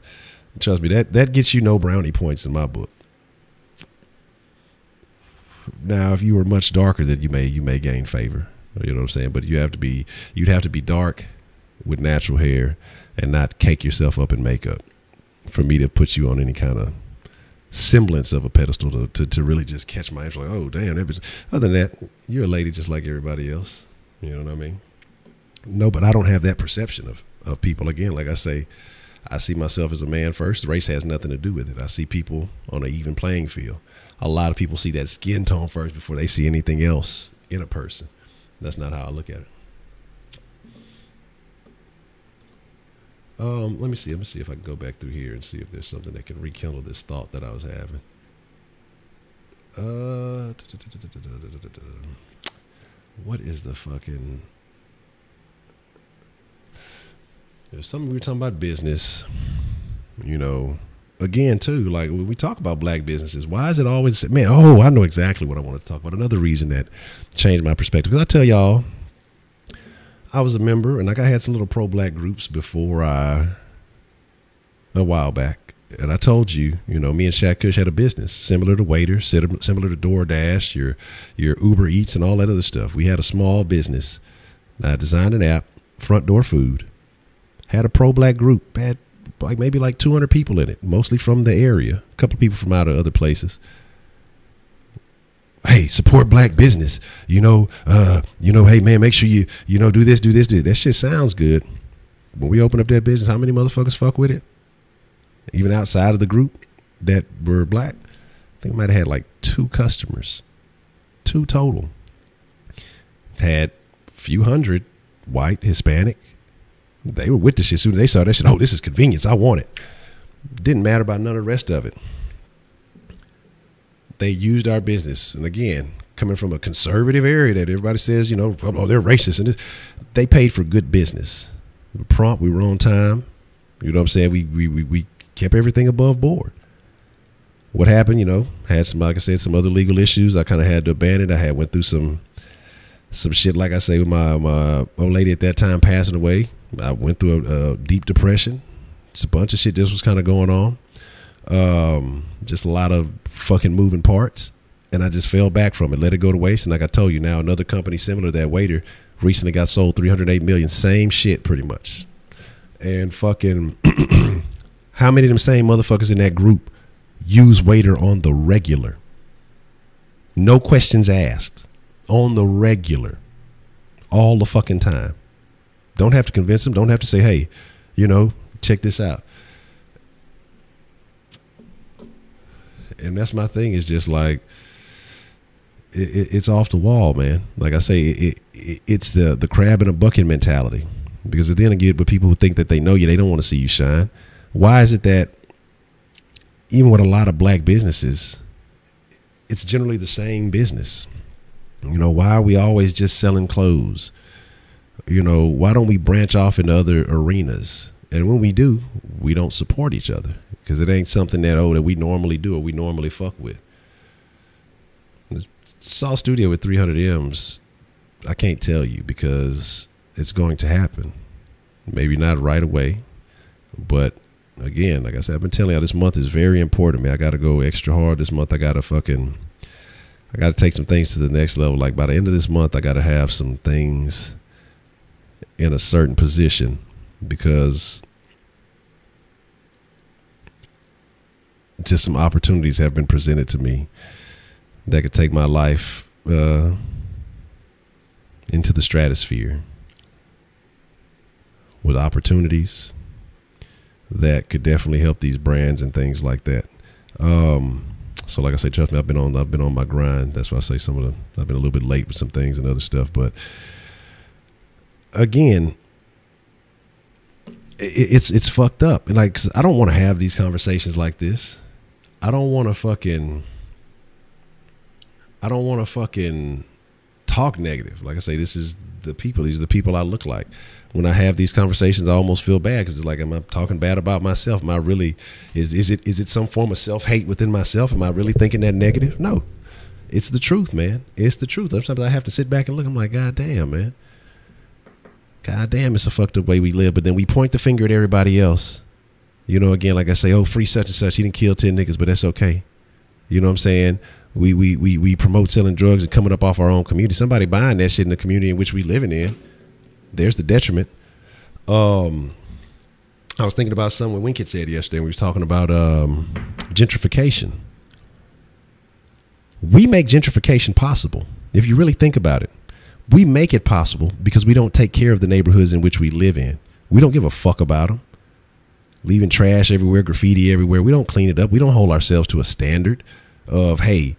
Trust me, that gets you no brownie points in my book. Now, if you were much darker, then you may gain favor. You know what I'm saying? But you'd have to be dark with natural hair and not cake yourself up in makeup for me to put you on any kind of semblance of a pedestal to really just catch my interest. Like, oh damn, that bitch. Other than that, you're a lady just like everybody else. You know what I mean? No, but I don't have that perception of people. Again, like I say, I see myself as a man first. Race has nothing to do with it. I see people on an even playing field. A lot of people see that skin tone first before they see anything else in a person. That's not how I look at it. Let me see if I can go back through here and see if there's something that can rekindle this thought that I was having. What is the fucking... There's something we were talking about business, you know, again too, like when we talk about black businesses, why is it always, man, oh, I know exactly what I want to talk about. Another reason that changed my perspective. Because I tell y'all, I was a member and like I had some little pro-black groups before a while back. And I told you, you know, me and Shaq Kush had a business similar to Waiter, similar to DoorDash, your Uber Eats and all that other stuff. We had a small business. I designed an app, Front Door Food. Had a pro-black group, had maybe 200 people in it, mostly from the area, a couple of people from out of other places. Hey, support black business. Hey man, make sure you do this. That shit sounds good. When we open up that business, how many motherfuckers fuck with it? Even outside of the group that were black, I think we might have had 2 customers, 2 total. Had a few hundred white, Hispanic. They were with the shit. Soon as they saw that shit, oh, this is convenience. I want it. Didn't matter about none of the rest of it. They used our business. And again, coming from a conservative area that everybody says, oh, they're racist. And they paid for good business. We were prompt. We were on time. You know what I'm saying? We kept everything above board. What happened, had some, like I said, some other legal issues. I kind of had to abandon. I went through some shit, like I say, with my old lady at that time passing away. I went through a deep depression. It's a bunch of shit just was kind of going on. Just a lot of fucking moving parts. And I just fell back from it, let it go to waste. And like I told you, now another company similar to that, Waiter, recently got sold $308 million. Same shit pretty much. And fucking how many of them same motherfuckers in that group use Waiter on the regular? No questions asked. On the regular. All the fucking time. Don't have to convince them. Don't have to say, hey, check this out. And that's my thing, is just like, it's off the wall, man. Like I say, it's the crab in a bucket mentality. Because at the end of it, but people who think that they know you, they don't want to see you shine. Why is it that even with a lot of black businesses, it's generally the same business? You know, why are we always just selling clothes? You know, why don't we branch off into other arenas? And when we do, we don't support each other because it ain't something that we normally do or we normally fuck with. Saw Studio with 300 M's, I can't tell you because it's going to happen. Maybe not right away, but again, like I said, I've been telling you, this month is very important, man. I got to go extra hard this month. I got to take some things to the next level. Like by the end of this month, I got to have some things in a certain position because just some opportunities have been presented to me that could take my life into the stratosphere with opportunities that could definitely help these brands and things like that. So like I say, trust me, I've been on my grind. That's why I say I've been a little bit late with some things and other stuff. But again, it's fucked up. And like, 'cause I don't want to have these conversations like this. I don't want to fucking talk negative. Like I say, these are the people I look like. When I have these conversations, I almost feel bad because it's like, am I talking bad about myself? Am I really, is it some form of self-hate within myself? Am I really thinking that negative? No, it's the truth, man. It's the truth. Sometimes I have to sit back and look. I'm like, God damn, man. God damn, it's a fucked up way we live. But then we point the finger at everybody else. You know, again, like I say, oh, free such and such. He didn't kill 10 niggas, but that's okay. You know what I'm saying? We promote selling drugs and coming up off our own community. Somebody buying that shit in the community in which we living in. There's the detriment. I was thinking about something Winkett said yesterday. We was talking about gentrification. We make gentrification possible. If you really think about it, we make it possible because we don't take care of the neighborhoods in which we live in. We don't give a fuck about them. Leaving trash everywhere, graffiti everywhere. We don't clean it up. We don't hold ourselves to a standard of, hey,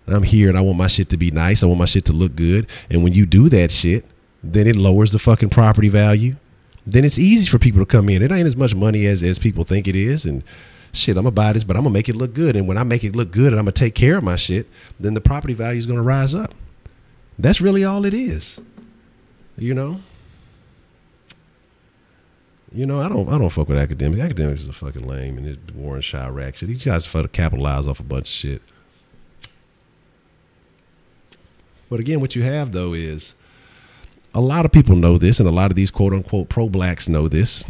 I'm here and I want my shit to be nice. I want my shit to look good. And when you do that shit, then it lowers the fucking property value. Then it's easy for people to come in. It ain't as much money as people think it is. And shit, I'm going to buy this, but I'm going to make it look good. And when I make it look good and I'm going to take care of my shit, then the property value is going to rise up. That's really all it is. You know? I don't fuck with academics. Academics is a fucking lame and it's Warren Chirac shit. He tries to capitalize off a bunch of shit. But again, what you have though is a lot of people know this, and a lot of these quote unquote pro-blacks know this.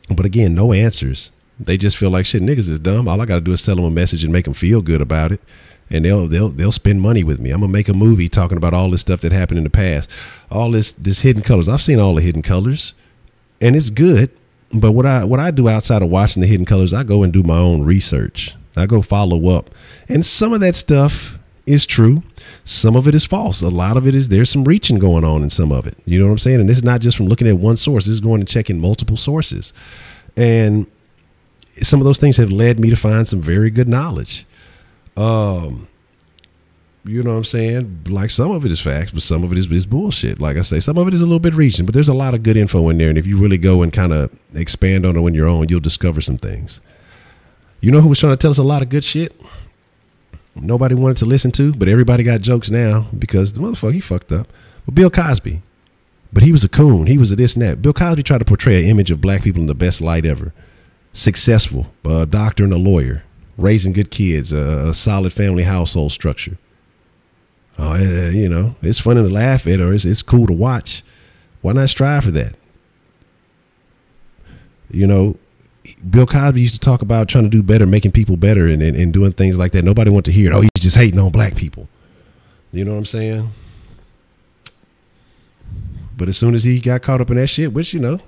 But again, no answers. They just feel like shit. Niggas is dumb. All I got to do is sell them a message and make them feel good about it, and they'll spend money with me. I'm gonna make a movie talking about all this stuff that happened in the past, all this hidden colors. I've seen all the hidden colors, and it's good. But what I do outside of watching the hidden colors, I go and do my own research. I go follow up, and some of that stuff is true. Some of it is false. A lot of it is, there's some reaching going on in some of it. You know what I'm saying? And this is not just from looking at one source. This is going and checking multiple sources. And some of those things have led me to find some very good knowledge. You know what I'm saying? Like some of it is facts, but some of it is bullshit. Like I say, some of it is a little bit reaching, but there's a lot of good info in there. And if you really go and kind of expand on it on your own, you'll discover some things. You know who was trying to tell us a lot of good shit? Nobody wanted to listen to, but everybody got jokes now because the motherfucker, he fucked up. Well, Bill Cosby, but he was a coon. He was a this and that. Bill Cosby tried to portray an image of black people in the best light ever. Successful, a doctor and a lawyer, raising good kids, a solid family household structure. You know, it's funny to laugh at, or it's cool to watch. Why not strive for that? You know, Bill Cosby used to talk about trying to do better, making people better, and doing things like that. Nobody wanted to hear it. Oh, he's just hating on black people. You know what I'm saying? But as soon as he got caught up in that shit, which, you know,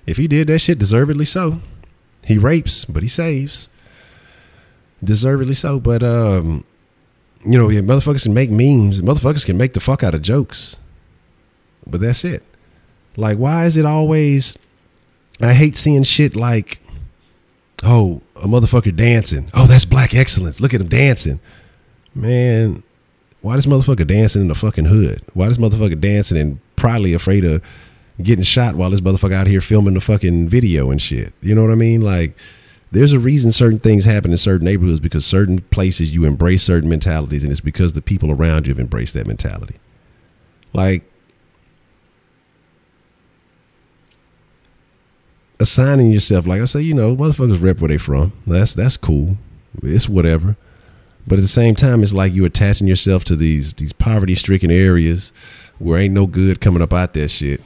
if he did that shit, deservedly so. He rapes, but he saves. Deservedly so. But, you know, yeah, motherfuckers can make memes. Motherfuckers can make the fuck out of jokes. But that's it. Like, why is it always... I hate seeing shit like, oh, a motherfucker dancing. Oh, that's black excellence. Look at him dancing. Man, Why this motherfucker dancing in the fucking hood? Why this motherfucker dancing and probably afraid of getting shot while this motherfucker out here filming the fucking video and shit? You know what I mean? Like, there's a reason certain things happen in certain neighborhoods, because certain places you embrace certain mentalities, and it's because the people around you have embraced that mentality. Like, assigning yourself, like I say, you know, motherfuckers rep where they from. That's cool. It's whatever. But at the same time, it's like you're attaching yourself to these poverty-stricken areas where ain't no good coming up out that shit.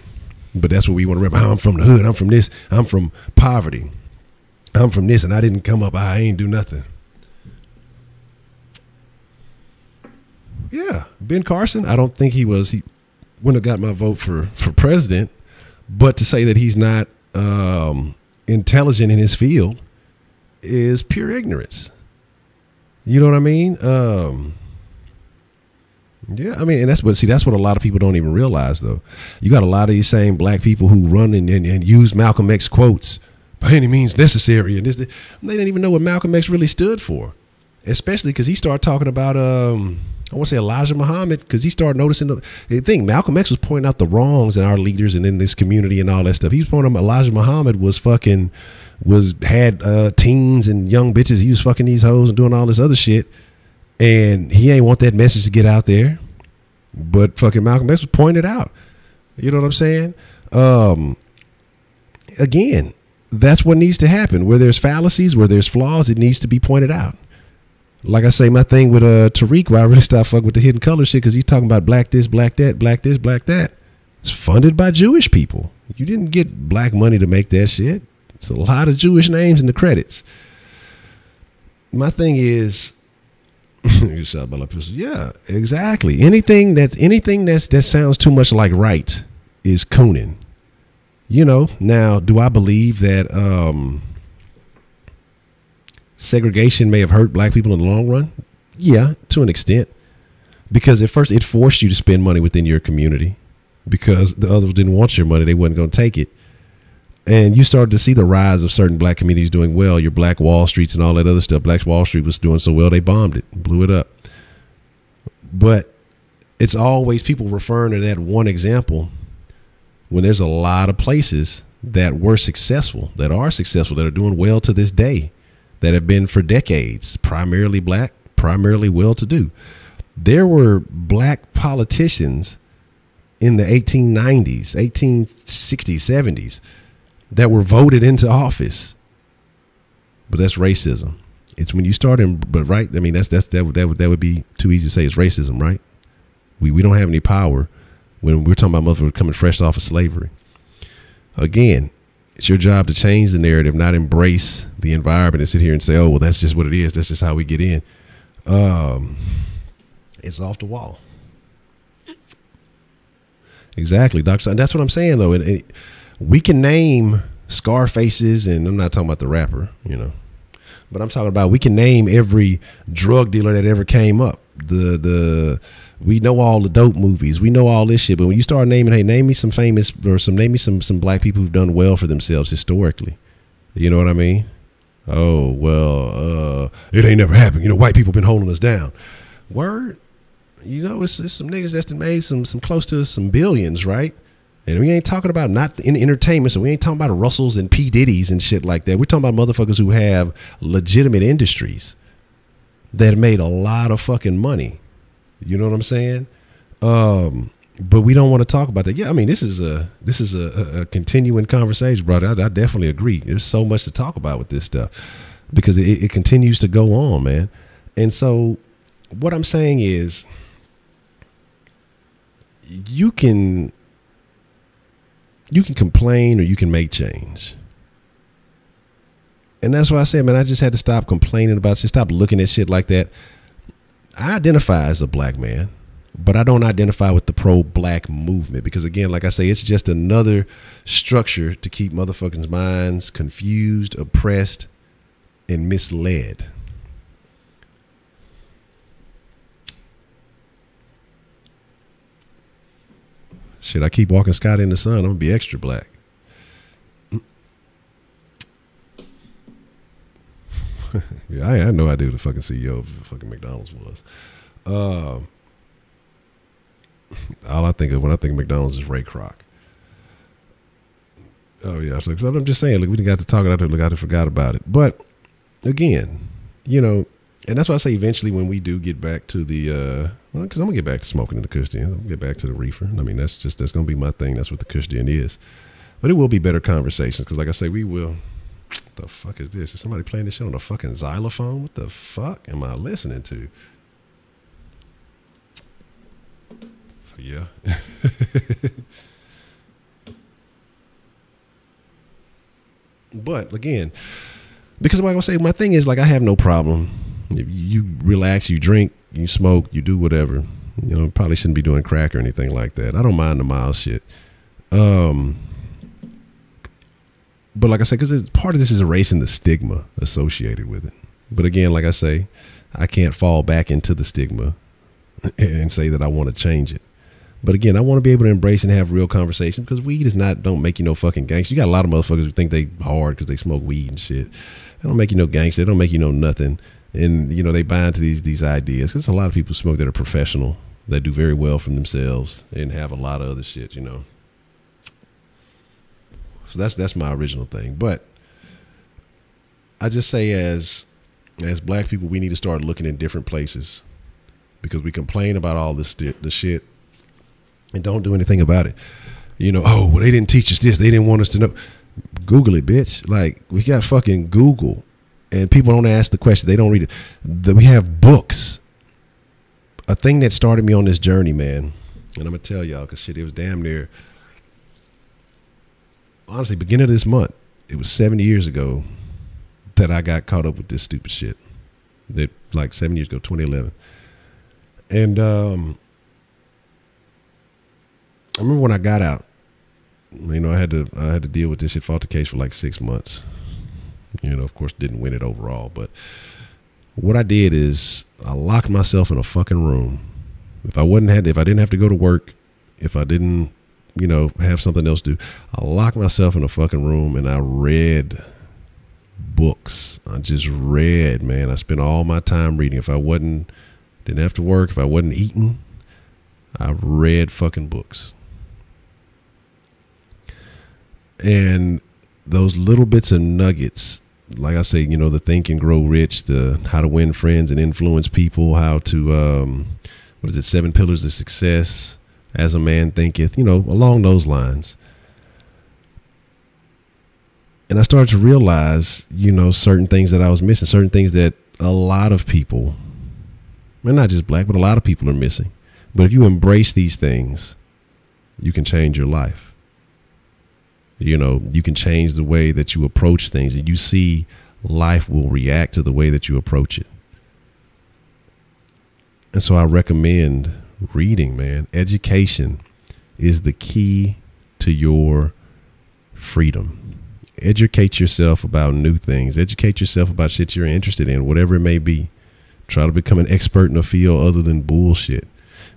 But that's what we want to rep. I'm from the hood. I'm from this. I'm from poverty. I'm from this, and I didn't come up. I ain't do nothing. Yeah, Ben Carson, I don't think he wouldn't have got my vote for president. But to say that he's not intelligent in his field is pure ignorance. You know what I mean? Yeah, I mean, and that's what a lot of people don't even realize, though. You got a lot of these same black people who run and use Malcolm X quotes by any means necessary, and they didn't even know what Malcolm X really stood for, especially because he started talking about I want to say Elijah Muhammad, because he started noticing the thing. Malcolm X was pointing out the wrongs in our leaders and in this community and all that stuff. He was pointing out Elijah Muhammad had teens and young bitches. He was fucking these hoes and doing all this other shit, and he ain't want that message to get out there. But fucking Malcolm X was pointed out. You know what I'm saying? Again, that's what needs to happen. Where there's fallacies, where there's flaws, it needs to be pointed out. Like I say, my thing with Tariq, where I really stopped fucking with the hidden color shit, because he's talking about black this, black that, black this, black that. It's funded by Jewish people. You didn't get black money to make that shit. It's a lot of Jewish names in the credits. My thing is, you shot by pistol. Yeah, exactly. Anything that sounds too much like right is cooning. You know. Now, do I believe that segregation may have hurt black people in the long run? Yeah, to an extent. Because at first it forced you to spend money within your community, because the others didn't want your money. They wasn't going to take it. And you started to see the rise of certain black communities doing well. Your Black Wall Streets and all that other stuff. Black Wall Street was doing so well, they bombed it, blew it up. But it's always people referring to that one example when there's a lot of places that were successful, that are successful, that are doing well to this day, that have been for decades, primarily black, primarily well-to-do. There were black politicians in the 1890s, 1860s, 70s that were voted into office. But that's racism. It's when you start in, but right, I mean, that would be too easy to say it's racism, right? We don't have any power when we're talking about motherfuckers coming fresh off of slavery. Again, it's your job to change the narrative, not embrace the environment and sit here and say, oh, well, that's just what it is. That's just how we get in. It's off the wall. Exactly, Dr. That's what I'm saying, though. And we can name Scarfaces, and I'm not talking about the rapper, you know, but I'm talking about we can name every drug dealer that ever came up. We know all the dope movies. We know all this shit. But when you start naming, hey, name me some famous or name me some black people who've done well for themselves historically. You know what I mean? Oh, well, it ain't never happened. You know, white people been holding us down. Word. You know, it's some niggas that's made some close to some billions, right? And we ain't talking about not in entertainment. So we ain't talking about Russells and P. Diddy's and shit like that. We're talking about motherfuckers who have legitimate industries that made a lot of fucking money. You know what I'm saying? But we don't want to talk about that. Yeah, I mean, this is a continuing conversation, brother. I definitely agree. There's so much to talk about with this stuff because it continues to go on, man. And so what I'm saying is you can complain or you can make change. And that's why I said, man, I just had to stop complaining about shit, stop looking at shit like that. I identify as a black man, but I don't identify with the pro-black movement because, again, like I say, it's just another structure to keep motherfuckers' minds confused, oppressed, and misled. Shit, I keep walking Scott in the sun, I'm going to be extra black. Yeah, I had no idea who the fucking CEO of fucking McDonald's was. All I think of when I think of McDonald's is Ray Kroc. Oh yeah, so I'm just saying. Look, we got to talk about it. Look, I forgot about it. But again, you know, and that's why I say eventually when we do get back to the, because I'm gonna get back to smoking in the Kush den. I'm gonna get back to the reefer. I mean, that's gonna be my thing. That's what the Kush den is. But it will be better conversations because, like I say, we will. What the fuck is this? Is somebody playing this shit on a fucking xylophone? What the fuck am I listening to? Yeah. But again, because like I say, my thing is like I have no problem. If you relax, you drink, you smoke, you do whatever. You know, probably shouldn't be doing crack or anything like that. I don't mind the mild shit. But like I say, because part of this is erasing the stigma associated with it. But again, like I say, I can't fall back into the stigma and say that I want to change it. But again, I want to be able to embrace and have real conversation because weed is don't make you no fucking gangster. You got a lot of motherfuckers who think they hard because they smoke weed and shit. They don't make you no gangster. They don't make you no nothing. And, you know, they buy into these ideas. Because a lot of people smoke that are professional, that do very well for themselves and have a lot of other shit, you know. So that's my original thing. But I just say as black people, we need to start looking in different places because we complain about all this the shit and don't do anything about it. You know, oh, well, they didn't teach us this. They didn't want us to know. Google it, bitch. Like, we got fucking Google. And people don't ask the question. They don't read it. We have books. A thing that started me on this journey, man. And I'm going to tell y'all, because shit, it was damn near. Honestly, beginning of this month, it was 70 years ago that I got caught up with this stupid shit. That, like 7 years ago, 2011. And I remember when I got out, you know, I had to deal with this shit, fought the case for like 6 months. You know, of course, didn't win it overall. But what I did is I locked myself in a fucking room. If I didn't have to go to work, if I didn't, you know, have something else to do, I locked myself in a fucking room and I read books. I just read, man. I spent all my time reading. If I didn't have to work, if I wasn't eating, I read fucking books. And those little bits of nuggets, like I say, you know, the Think and Grow Rich, the how to win friends and influence people, how to, 7 Pillars of Success, As a Man Thinketh, you know, along those lines. And I started to realize, you know, certain things that I was missing, certain things that a lot of people, and not just black, but a lot of people are missing. But if you embrace these things, you can change your life. You know, you can change the way that you approach things, and you see life will react to the way that you approach it. And so I recommend reading, man. Education is the key to your freedom. Educate yourself about new things. Educate yourself about shit you're interested in, whatever it may be. Try to become an expert in a field other than bullshit.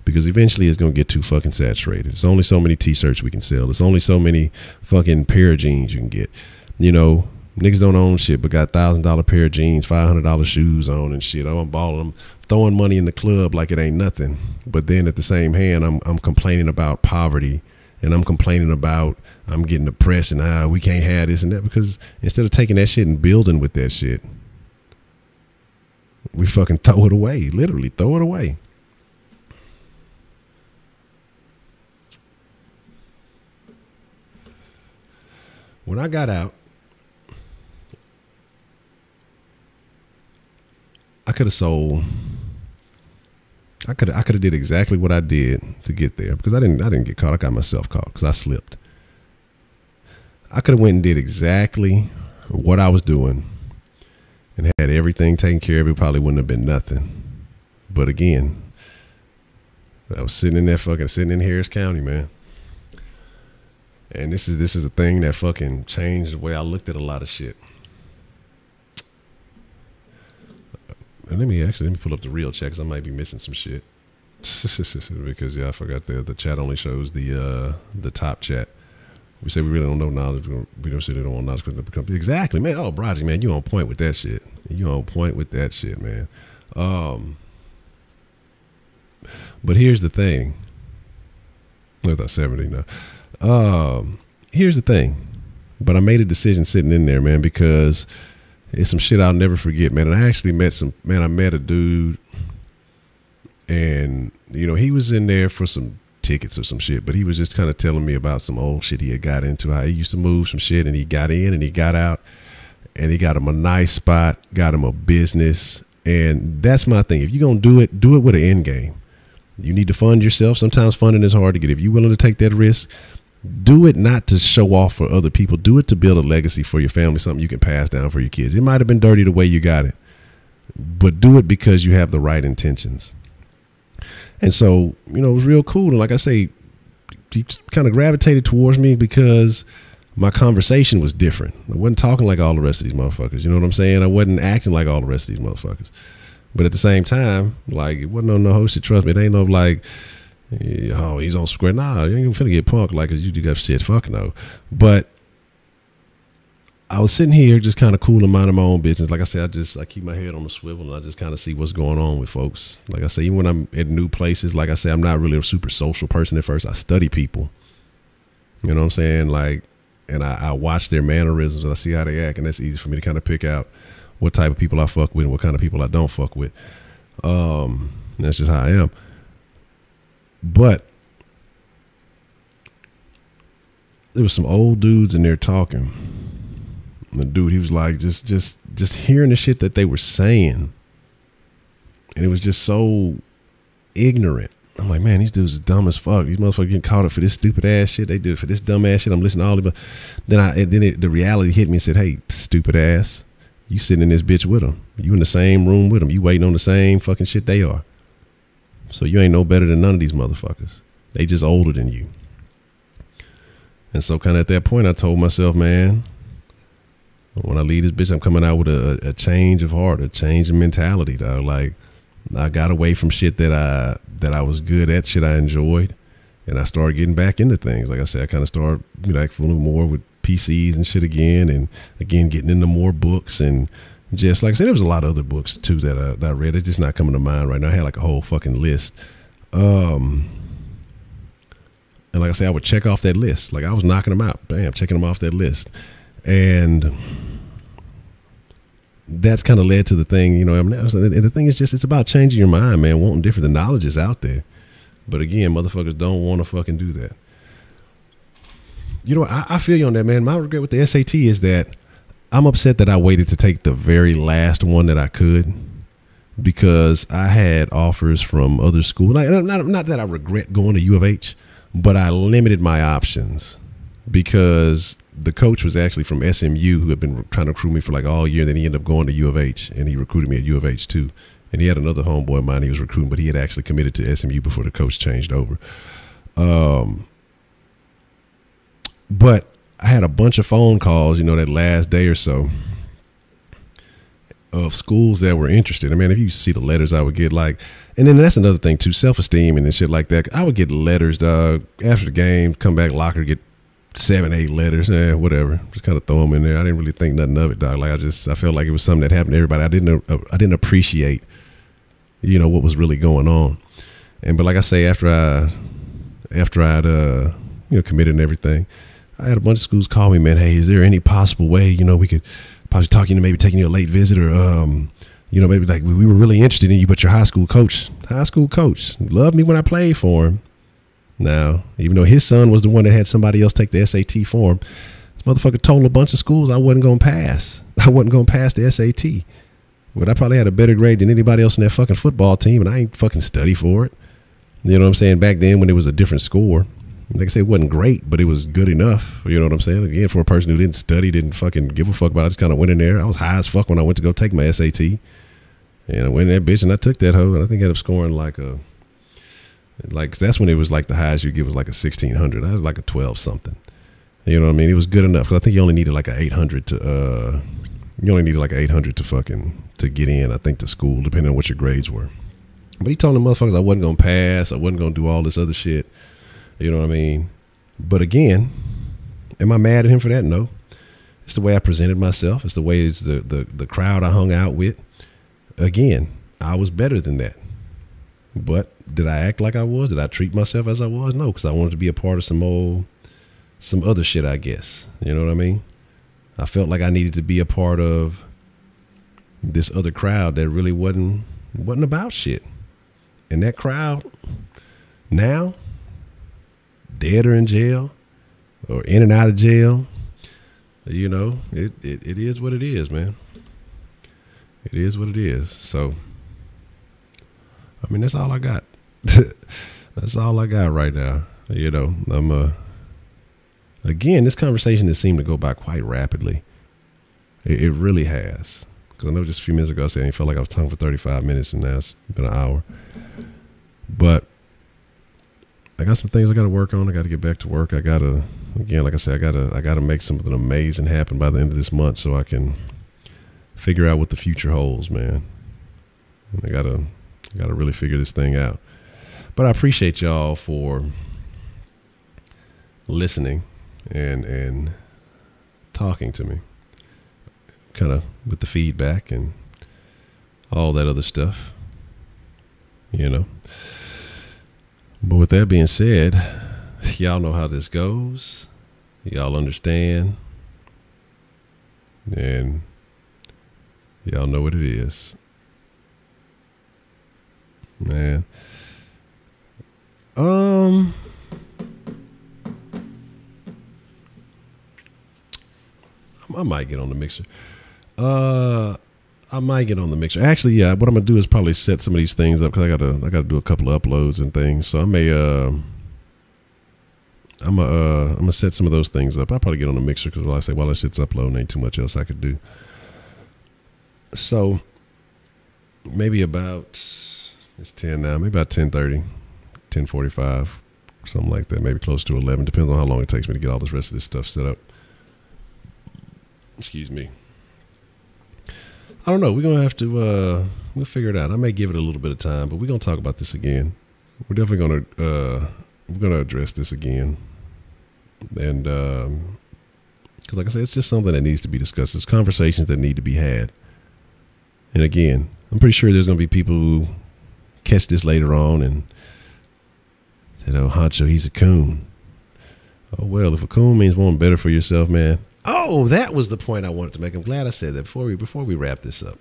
Because eventually it's going to get too fucking saturated. It's only so many t-shirts we can sell. It's only so many fucking pair of jeans you can get. You know, niggas don't own shit but got $1,000 pair of jeans, $500 shoes on and shit. I'm balling them, throwing money in the club like it ain't nothing. But then at the same hand, I'm complaining about poverty, and I'm complaining about I'm getting depressed and we can't have this and that, because instead of taking that shit and building with that shit, we fucking throw it away. Literally throw it away. When I got out, I could have did exactly what I did to get there, because I didn't get caught. I got myself caught because I slipped. I could have went and did exactly what I was doing and had everything taken care of. It probably wouldn't have been nothing. But again, I was sitting in Harris County, man. And this is a thing that fucking changed the way I looked at a lot of shit. And let me pull up the real chat, because I might be missing some shit. Because I forgot the chat only shows the top chat. We say we really don't know knowledge. We don't say they don't want knowledge because they become exactly, man. Oh, Broderick, man, you on point with that shit. You on point with that shit, man. But here's the thing. I thought 70 now. Here's the thing. But I made a decision sitting in there, man, because it's some shit I'll never forget, man. And I actually I met a dude, and, you know, he was in there for some tickets or some shit, but he was just kind of telling me about some old shit he had got into, how he used to move some shit, and he got in and he got out, and he got him a nice spot, got him a business. And that's my thing. If you're going to do it with an end game. You need to fund yourself. Sometimes funding is hard to get. If you're willing to take that risk, do it not to show off for other people. Do it to build a legacy for your family, something you can pass down for your kids. It might have been dirty the way you got it, but do it because you have the right intentions. And so, you know, it was real cool. And like I say, he kind of gravitated towards me because my conversation was different. I wasn't talking like all the rest of these motherfuckers. You know what I'm saying? I wasn't acting like all the rest of these motherfuckers. But at the same time, like, it wasn't no whole shit. Trust me, it ain't no like, oh, he's on square. Nah, you ain't finna get punked like, cause you do got shit. Fuck no. But I was sitting here just kind of cool and minding my own business. Like I said, I keep my head on the swivel and I just kind of see what's going on with folks. Like I say, even when I'm at new places, like I say, I'm not really a super social person at first. I study people. You know what I'm saying? Like, and I watch their mannerisms and I see how they act, and that's easy for me to kind of pick out what type of people I fuck with and what kind of people I don't fuck with. That's just how I am. But there was some old dudes in there talking. And the dude, he was like, just hearing the shit that they were saying, and it was just so ignorant. I'm like, man, these dudes is dumb as fuck. These motherfuckers getting caught up for this stupid ass shit. They do it for this dumb ass shit. I'm listening to all of them. Then the reality hit me and said, hey, stupid ass, you sitting in this bitch with them. You in the same room with them. You waiting on the same fucking shit they are. So you ain't no better than none of these motherfuckers. They just older than you. And so kind of at that point, I told myself, man, when I leave this bitch, I'm coming out with a change of heart, a change of mentality, dog. Like, I got away from shit that I was good at, shit I enjoyed, and I started getting back into things. Like I said, I kind of started, you know, fooling more with PCs and shit again, and again getting into more books, and just like I said, there was a lot of other books too that I read. It's just not coming to mind right now. I had like a whole fucking list, and like I said, I would check off that list. Like I was knocking them out, bam, checking them off that list, and that's kind of led to the thing, you know. And the thing is just, it's about changing your mind, man. Wanting different. The knowledge is out there, but again, motherfuckers don't want to fucking do that. You know, I feel you on that, man. My regret with the SAT is that I'm upset that I waited to take the very last one that I could, because I had offers from other schools. Not that I regret going to U of H, but I limited my options because the coach was actually from SMU, who had been trying to recruit me for like all year. Then he ended up going to U of H, and he recruited me at U of H too. And he had another homeboy of mine he was recruiting, but he had actually committed to SMU before the coach changed over. But I had a bunch of phone calls, you know, that last day or so of schools that were interested. I mean, if you see the letters I would get, like, and then that's another thing too, self-esteem and shit like that. I would get letters, dog, after the game, come back, locker, get 7-8 letters, whatever. Just kind of throw them in there. I didn't really think nothing of it, dog. Like I felt like it was something that happened to everybody. I didn't appreciate, you know, what was really going on. But like I say, after I'd you know, committed and everything, I had a bunch of schools call me, man, hey, is there any possible way, you know, we could possibly talk you into maybe taking you a late visit, or you know, maybe like we were really interested in you, but your high school coach loved me when I played for him. Now, even though his son was the one that had somebody else take the SAT for him, this motherfucker told a bunch of schools I wasn't going to pass. I wasn't going to pass the SAT. But I probably had a better grade than anybody else in that fucking football team, and I ain't fucking study for it. You know what I'm saying? Back then when it was a different score, like I say, it wasn't great, but it was good enough. You know what I'm saying? Again, for a person who didn't study, didn't fucking give a fuck about it, I just kind of went in there. I was high as fuck when I went to go take my SAT. And I went in that bitch and I took that hoe, and I think I ended up scoring like that's when it was like the highest you get was like a 1600. I was like a 12 something. You know what I mean? It was good enough. I think you only needed like an 800 to fucking to get in, I think, to school, depending on what your grades were. But he told the motherfuckers I wasn't gonna pass, I wasn't gonna do all this other shit. You know what I mean? But again, am I mad at him for that? No. It's the way I presented myself. It's the way it's the crowd I hung out with. Again, I was better than that. But did I act like I was? Did I treat myself as I was? No, because I wanted to be a part of some other shit, I guess. You know what I mean? I felt like I needed to be a part of this other crowd that really wasn't about shit. And that crowd now, dead or in jail or in and out of jail, you know, it is what it is, man. It is what it is. So, I mean, that's all I got. That's all I got right now. You know, again, this conversation has seemed to go by quite rapidly. It really has. Because I know just a few minutes ago I said I felt like I was talking for 35 minutes, and now it's been an hour. But I got some things I got to work on. I got to get back to work. I got to, again, like I said, I got to make something amazing happen by the end of this month so I can figure out what the future holds, man. I got to really figure this thing out. But I appreciate y'all for listening and talking to me, kind of with the feedback and all that other stuff, you know. But with that being said, y'all know how this goes. Y'all understand. And y'all know what it is. Man. I might get on the mixer. I might get on the mixer. Actually, yeah, what I'm gonna do is probably set some of these things up because I gotta do a couple of uploads and things. So I may I'm gonna set some of those things up. I'll probably get on the mixer because while I say while that shit's uploading, ain't too much else I could do. So maybe about, it's 10 now, maybe about 10:30, 10:45, something like that, maybe close to 11. Depends on how long it takes me to get all this rest of this stuff set up. Excuse me. I don't know. We're going to have to, we'll figure it out. I may give it a little bit of time, but we're going to talk about this again. We're definitely going to, we're going to address this again. And, because like I said, it's just something that needs to be discussed. It's conversations that need to be had. And again, I'm pretty sure there's going to be people who catch this later on and say, oh, Honcho, he's a coon. Oh, well, if a coon means wanting better for yourself, man. Oh, that was the point I wanted to make. I'm glad I said that before we wrap this up.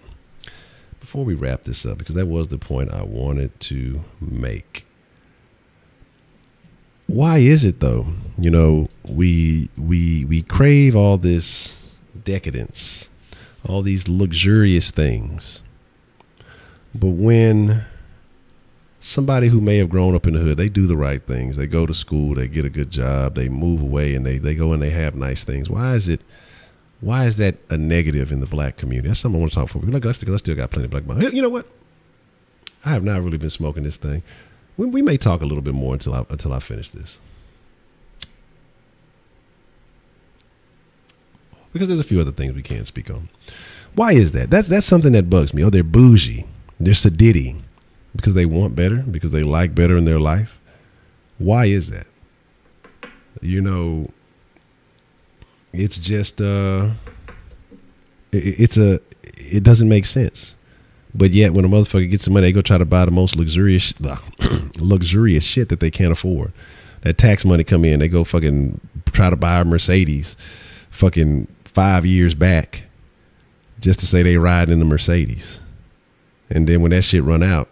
Before we wrap this up, because that was the point I wanted to make. Why is it though? You know, we crave all this decadence, all these luxurious things. But when somebody who may have grown up in the hood, they do the right things. They go to school, they get a good job, they move away, and they go and they have nice things. Why is that a negative in the black community? That's something I want to talk for. Look, I still got plenty of black money. You know what? I have not really been smoking this thing. We may talk a little bit more until I finish this. Because there's a few other things we can't speak on. Why is that? That's something that bugs me. Oh, they're bougie. They're sedity. Because they want better, because they like better in their life. Why is that? You know, it's just it doesn't make sense. But yet when a motherfucker gets some money, they go try to buy the most luxurious shit that they can't afford. That tax money come in, they go fucking try to buy a Mercedes fucking 5 years back just to say they ride in the Mercedes. And then when that shit run out,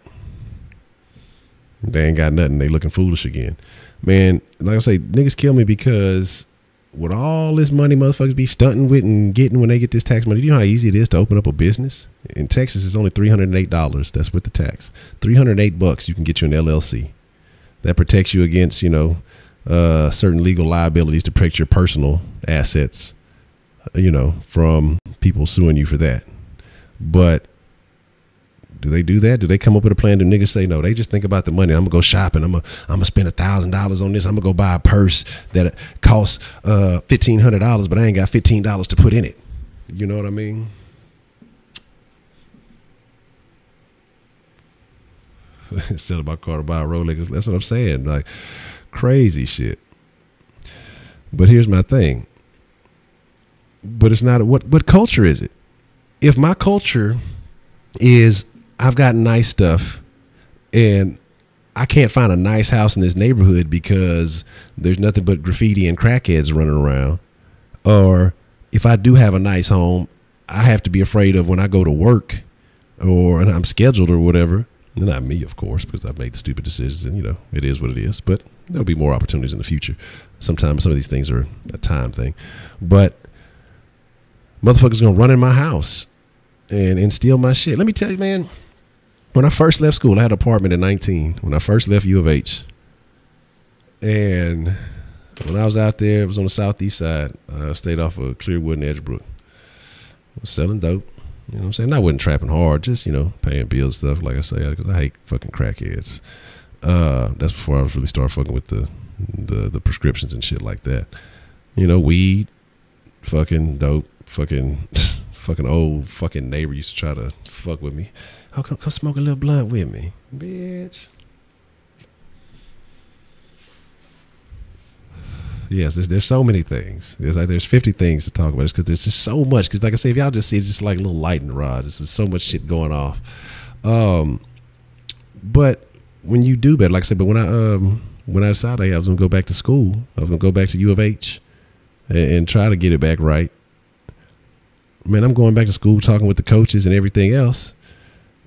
they ain't got nothing. They looking foolish again. Man, like I say, niggas kill me because with all this money motherfuckers be stunting with and getting when they get this tax money, do you know how easy it is to open up a business? In Texas, it's only $308. That's with the tax. $308 you can get you an LLC. That protects you against, you know, certain legal liabilities to protect your personal assets, you know, from people suing you for that. But do they do that? Do they come up with a plan? Do niggas say no? They just think about the money. I'm gonna go shopping. I'm gonna spend $1,000 on this. I'm gonna go buy a purse that costs $1,500, but I ain't got $15 to put in it. You know what I mean? Sell my car to buy a Rolex. That's what I'm saying. Like crazy shit. But here's my thing. But it's not what culture is it? If my culture is I've got nice stuff and I can't find a nice house in this neighborhood because there's nothing but graffiti and crackheads running around. Or if I do have a nice home, I have to be afraid of when I go to work and I'm scheduled or whatever. Not me, of course, because I've made stupid decisions and, you know, it is what it is. But there'll be more opportunities in the future. Sometimes some of these things are a time thing. But motherfuckers going to run in my house and steal my shit. Let me tell you, man, when I first left school, I had an apartment at 19. When I first left U of H. And when I was out there, it was on the southeast side. I stayed off of Clearwood and Edgebrook. I was selling dope. You know what I'm saying? I wasn't trapping hard, just, you know, paying bills stuff, like I say, because I hate fucking crackheads. That's before I was really started fucking with the prescriptions and shit like that. You know, weed, fucking dope, fucking old fucking neighbor used to try to fuck with me. Oh, come smoke a little blunt with me, bitch. Yes, there's so many things. There's 50 things to talk about because there's just so much. Because like I say, if y'all just see, it's just like a little lightning rod. There's just so much shit going off. But when you do better, like I said, but when I decided I was gonna go back to school, I was gonna go back to U of H and try to get it back right. Man, I'm going back to school, talking with the coaches and everything else.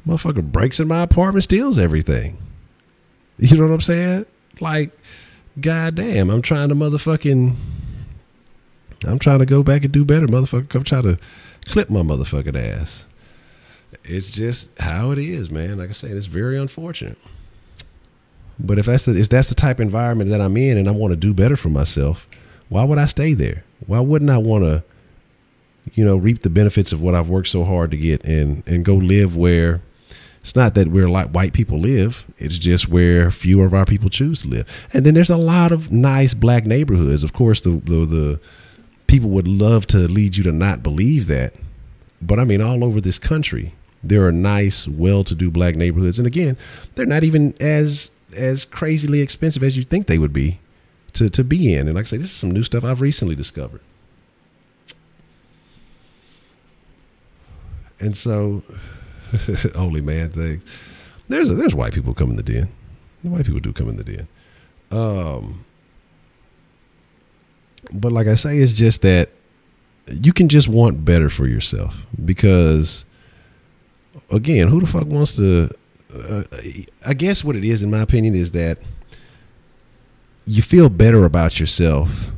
Motherfucker breaks in my apartment, steals everything. You know what I'm saying? Like, goddamn, I'm trying to go back and do better, motherfucker. Come try to clip my motherfucking ass. It's just how it is, man. Like I said, it's very unfortunate. But if that's the type of environment that I'm in and I want to do better for myself, why would I stay there? Why wouldn't I want to, you know, reap the benefits of what I've worked so hard to get and go live where it's not that we're like white people live. It's just where fewer of our people choose to live. And then there's a lot of nice black neighborhoods. Of course, the people would love to lead you to not believe that. But I mean, all over this country, there are nice, well-to-do black neighborhoods. And again, they're not even as crazily expensive as you think they would be to be in. And like I say, this is some new stuff I've recently discovered. And so, only man thing. There's white people come in the den. White people do come in the den. But like I say, it's just that you can just want better for yourself because, again, who the fuck wants to? I guess what it is, in my opinion, is that you feel better about yourself,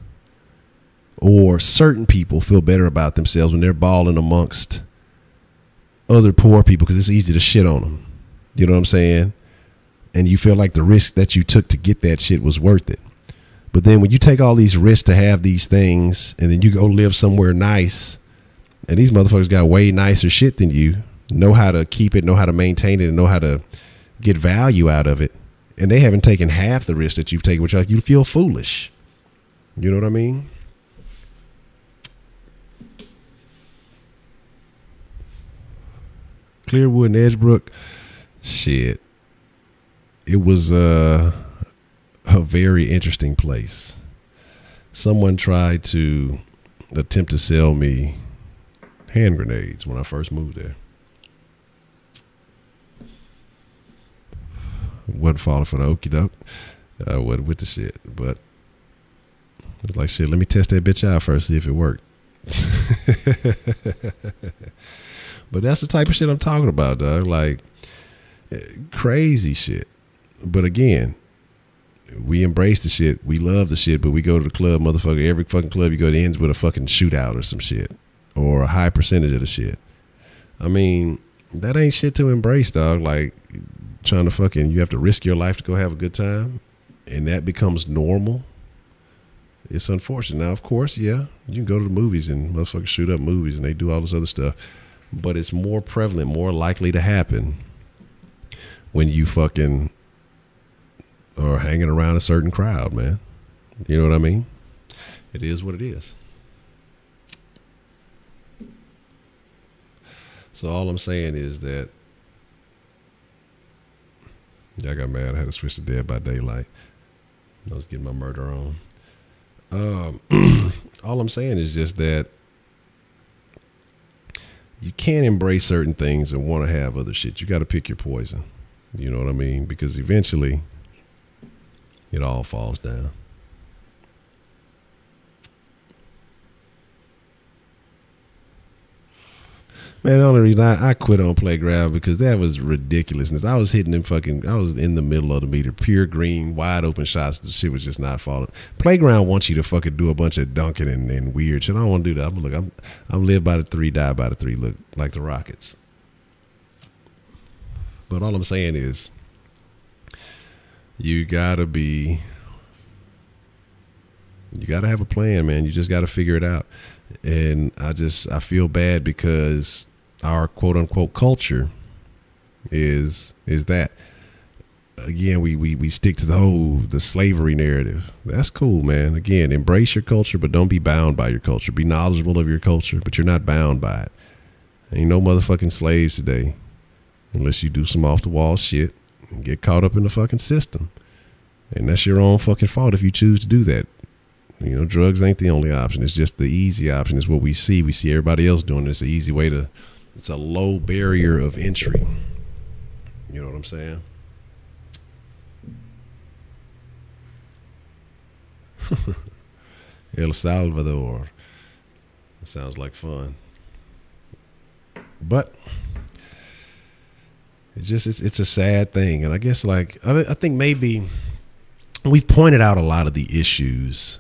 or certain people feel better about themselves when they're balling amongst other poor people because it's easy to shit on them. You know what I'm saying? And you feel like the risk that you took to get that shit was worth it. But then when you take all these risks to have these things and then you go live somewhere nice and these motherfuckers got way nicer shit than you, know how to keep it, know how to maintain it, and know how to get value out of it, and they haven't taken half the risk that you've taken, which you feel foolish. You know what I mean? Clearwood and Edgebrook, shit. It was a very interesting place. Someone tried to attempt to sell me hand grenades when I first moved there. Wasn't falling for the okie doke. I wasn't with the shit, but it was like, shit, let me test that bitch out first, see if it worked. But that's the type of shit I'm talking about, dog. Like, crazy shit. But again, we embrace the shit. We love the shit, but we go to the club, motherfucker. Every fucking club you go to ends with a fucking shootout or some shit, or a high percentage of the shit. I mean, that ain't shit to embrace, dog. Like, trying to fucking, you have to risk your life to go have a good time, and that becomes normal. It's unfortunate. Now, of course, yeah, you can go to the movies and motherfuckers shoot up movies and they do all this other stuff, but it's more prevalent, more likely to happen when you fucking are hanging around a certain crowd, man. You know what I mean? It is what it is. So all I'm saying is that I got mad. I had to switch to Dead by Daylight. I was getting my murder on. All I'm saying is just that you can't embrace certain things and want to have other shit. You got to pick your poison. You know what I mean? Because eventually it all falls down. Man, the only reason I quit on Playground because that was ridiculousness. I was hitting them I was in the middle of the meter, pure green, wide open shots. The shit was just not falling. Playground wants you to fucking do a bunch of dunking and weird shit. I don't want to do that. I'm live by the 3, die by the 3, look like the Rockets. But all I'm saying is, you gotta have a plan, man. You just gotta figure it out. And I feel bad because our quote unquote culture is that. Again, we stick to the slavery narrative. That's cool, man. Again, embrace your culture, but don't be bound by your culture. Be knowledgeable of your culture, but you're not bound by it. Ain't no motherfucking slaves today unless you do some off the wall shit and get caught up in the fucking system. And that's your own fucking fault if you choose to do that. You know, drugs ain't the only option. It's just the easy option. It's what we see. We see everybody else doing it. It's an easy way it's a low barrier of entry. You know what I'm saying? El Salvador. It sounds like fun. But it's a sad thing. And I guess I think maybe we've pointed out a lot of the issues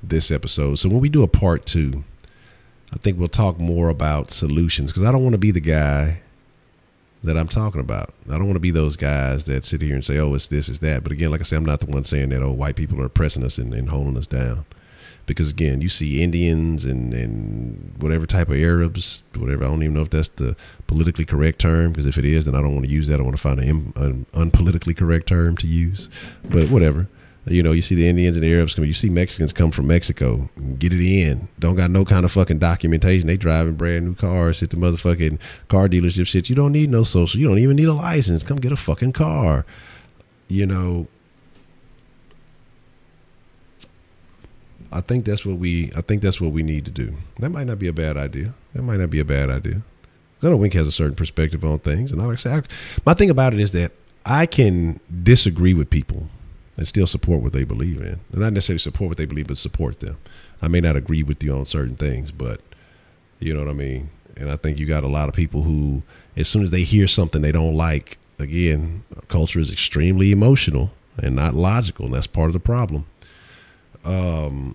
this episode. So when we do a part 2, I think we'll talk more about solutions, because I don't want to be the guy that I'm talking about. I don't want to be those guys that sit here and say, oh, it's this, it's that. But again, like I say, I'm not the one saying that, oh, white people are oppressing us and holding us down. Because again, you see Indians and whatever type of Arabs, whatever. I don't even know if that's the politically correct term, because if it is, then I don't want to use that. I want to find an unpolitically correct term to use. But whatever. You know, you see the Indians and the Arabs come. You see Mexicans come from Mexico, get it in. Don't got no kind of fucking documentation. They driving brand new cars, hit the motherfucking car dealership shit. You don't need no social. You don't even need a license. Come get a fucking car. You know, I think that's what we need to do. That might not be a bad idea. I know Wink has a certain perspective on things, and like I say, my thing about it is that I can disagree with people and still support what they believe in. And not necessarily support what they believe, but support them. I may not agree with you on certain things, but you know what I mean? And I think you got a lot of people who, as soon as they hear something they don't like, again, culture is extremely emotional and not logical, and that's part of the problem. You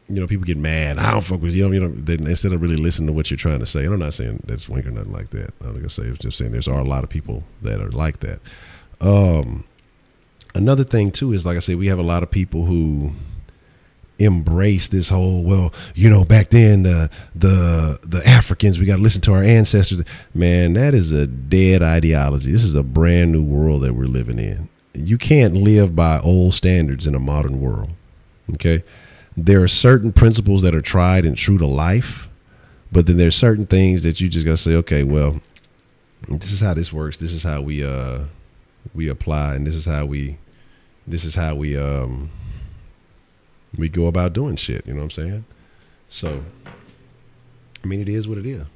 know, people get mad. I don't fuck with you. Instead of really listening to what you're trying to say. And I'm not saying that's Wink or nothing like that. I'm gonna say, it's just saying there are a lot of people that are like that. Another thing too is, like I said, we have a lot of people who embrace this whole, well, you know, back then the Africans, we got to listen to our ancestors. Man, that is a dead ideology. This is a brand new world that we're living in. You can't live by old standards in a modern world. Okay. There are certain principles that are tried and true to life, but then there's certain things that you just got to say, okay, well, this is how this works. This is how we apply, and this is how we go about doing shit. You know what I'm saying? So, I mean, it is what it is.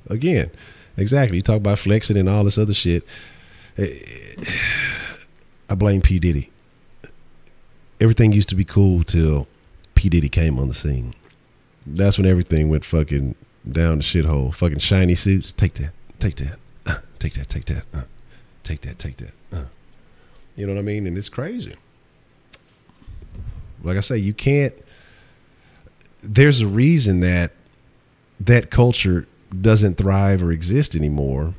Again, exactly. You talk about flexing and all this other shit. I blame P. Diddy. Everything used to be cool till P. Diddy came on the scene. That's when everything went fucking down the shithole. Fucking shiny suits. Take that. Take that. Take that. Take that. Take that. Take that. You know what I mean? And it's crazy. Like I say, you can't. There's a reason that culture doesn't thrive or exist anymore.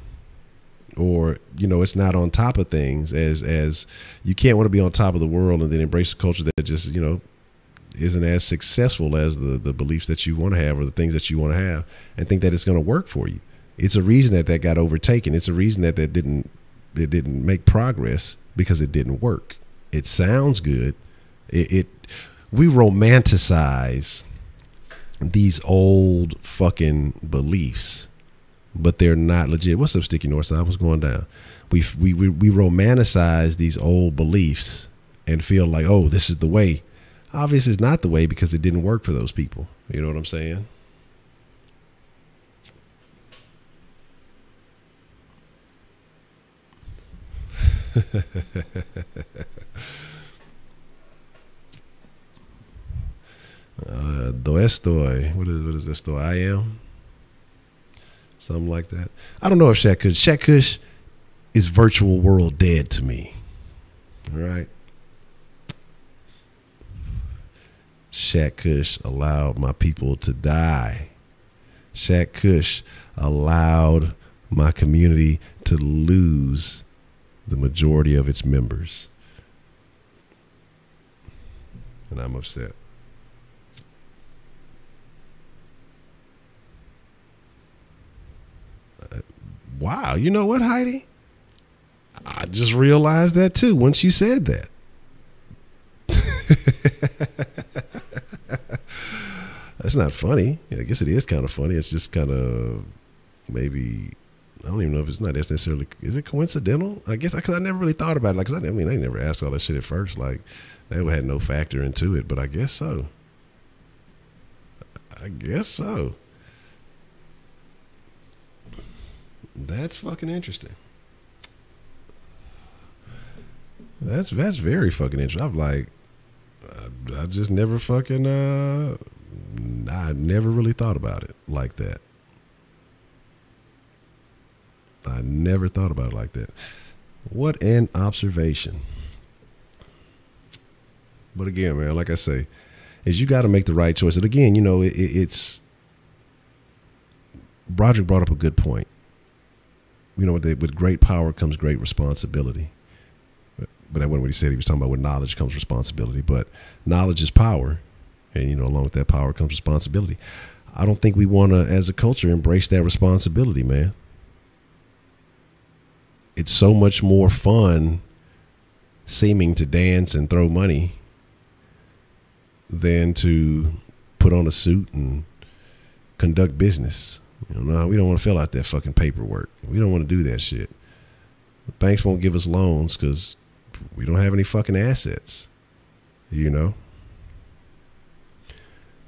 Or, you know, it's not on top of things, as you can't want to be on top of the world and then embrace a culture that just, you know, isn't as successful as the beliefs that you want to have or the things that you want to have, and think that it's going to work for you. It's a reason that got overtaken. It's a reason that didn't make progress, because it didn't work. It sounds good. We romanticize these old fucking beliefs, but they're not legit. What's up, Sticky Northside? What's going down? We romanticize these old beliefs and feel like, oh, this is the way. Obviously, it's not the way, because it didn't work for those people. You know what I'm saying? Do estoy. What is esto? I am. Something like that. I don't know if Shaq Kush. Shaq Kush is virtual world dead to me. All right. Shaq Kush allowed my people to die. Shaq Kush allowed my community to lose the majority of its members. And I'm upset. Wow, you know what, Heidi? I just realized that too once you said that. That's not funny. I guess it is kind of funny. It's just kind of maybe, I don't even know if it's not necessarily, is it coincidental? I guess because I never really thought about it. Like, 'cause I mean, I never asked all that shit at first. Like, they had no factor into it, but I guess so. I guess so. That's fucking interesting. That's very fucking interesting. I'm like, I just never fucking, I never really thought about it like that. I never thought about it like that. What an observation. But again, man, like I say, is you got to make the right choice. And again, you know, it's, Broderick brought up a good point. You know, with great power comes great responsibility. But that wasn't what he said. He was talking about with knowledge comes responsibility. But knowledge is power. And, you know, along with that power comes responsibility. I don't think we want to, as a culture, embrace that responsibility, man. It's so much more fun seeming to dance and throw money than to put on a suit and conduct business. You know, no, we don't want to fill out that fucking paperwork. We don't want to do that shit. The banks won't give us loans because we don't have any fucking assets, you know?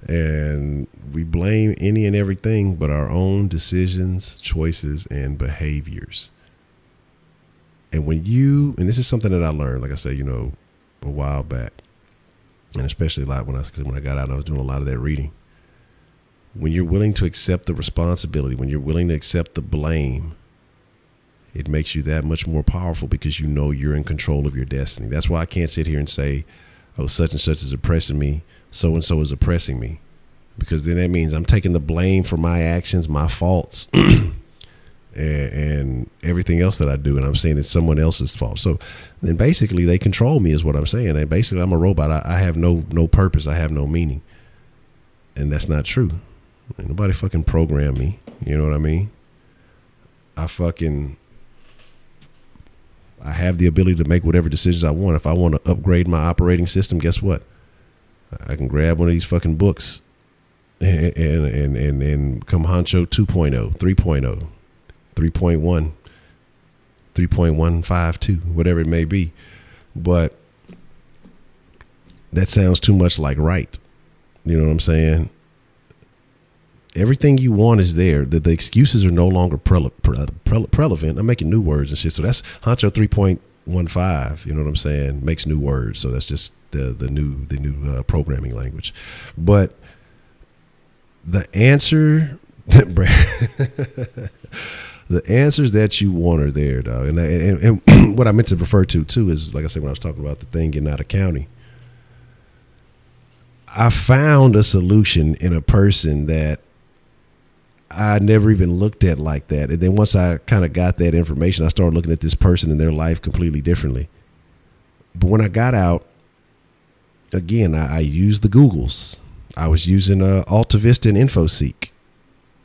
And we blame any and everything but our own decisions, choices, and behaviors. And when you, and this is something that I learned, like I say, you know, a while back, and especially a lot when I got out, I was doing a lot of that reading. When you're willing to accept the responsibility, when you're willing to accept the blame, it makes you that much more powerful because you know you're in control of your destiny. That's why I can't sit here and say, oh, such and such is oppressing me, so and so is oppressing me. Because then that means I'm taking the blame for my actions, my faults, and everything else that I do, and I'm saying it's someone else's fault. So then basically they control me is what I'm saying. And basically I'm a robot. I have no purpose. I have no meaning. And that's not true. Ain't nobody fucking programmed me. You know what I mean? I have the ability to make whatever decisions I want. If I want to upgrade my operating system, guess what? I can grab one of these fucking books and come Honcho 2.0, 3.0, 3.1, 3.152, whatever it may be. But that sounds too much like right. You know what I'm saying? Everything you want is there. The excuses are no longer relevant. I'm making new words and shit. So that's Honcho 3.15. You know what I'm saying? Makes new words. So that's just the new programming language. But the answer, the answers that you want are there, dog. And what I meant to refer to too is, like I said when I was talking about the thing getting out of county. I found a solution in a person that I never even looked at like that. And then once I kind of got that information, I started looking at this person and their life completely differently. But when I got out, again, I used the Googles. I was using AltaVista and InfoSeek,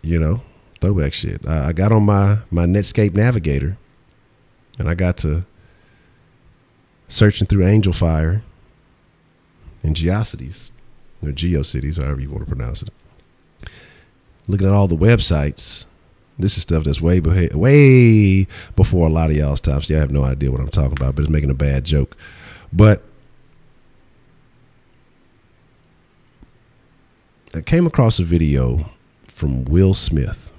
you know, throwback shit. I got on my Netscape Navigator and I got to searching through Angel Fire and GeoCities, or GeoCities, however you want to pronounce it. Looking at all the websites. This is stuff that's way before a lot of y'all's time. So y'all have no idea what I'm talking about, but it's making a bad joke. But I came across a video from Will Smith.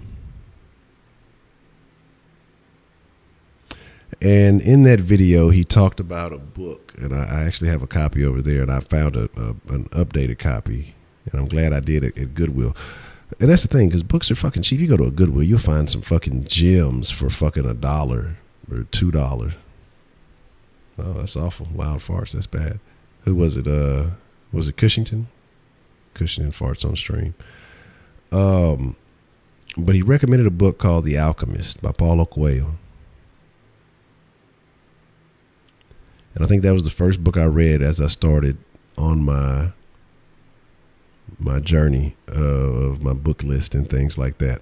And in that video, he talked about a book, and I actually have a copy over there, and I found an updated copy, and I'm glad I did it at Goodwill. And that's the thing, because books are fucking cheap. You go to a Goodwill, you'll find some fucking gems for fucking $1 or $2. Oh, that's awful. Loud farts. That's bad. Who was it? Was it Cushington? Cushington farts on stream. But he recommended a book called The Alchemist by Paulo Coelho. And I think that was the first book I read as I started on my journey of my book list and things like that.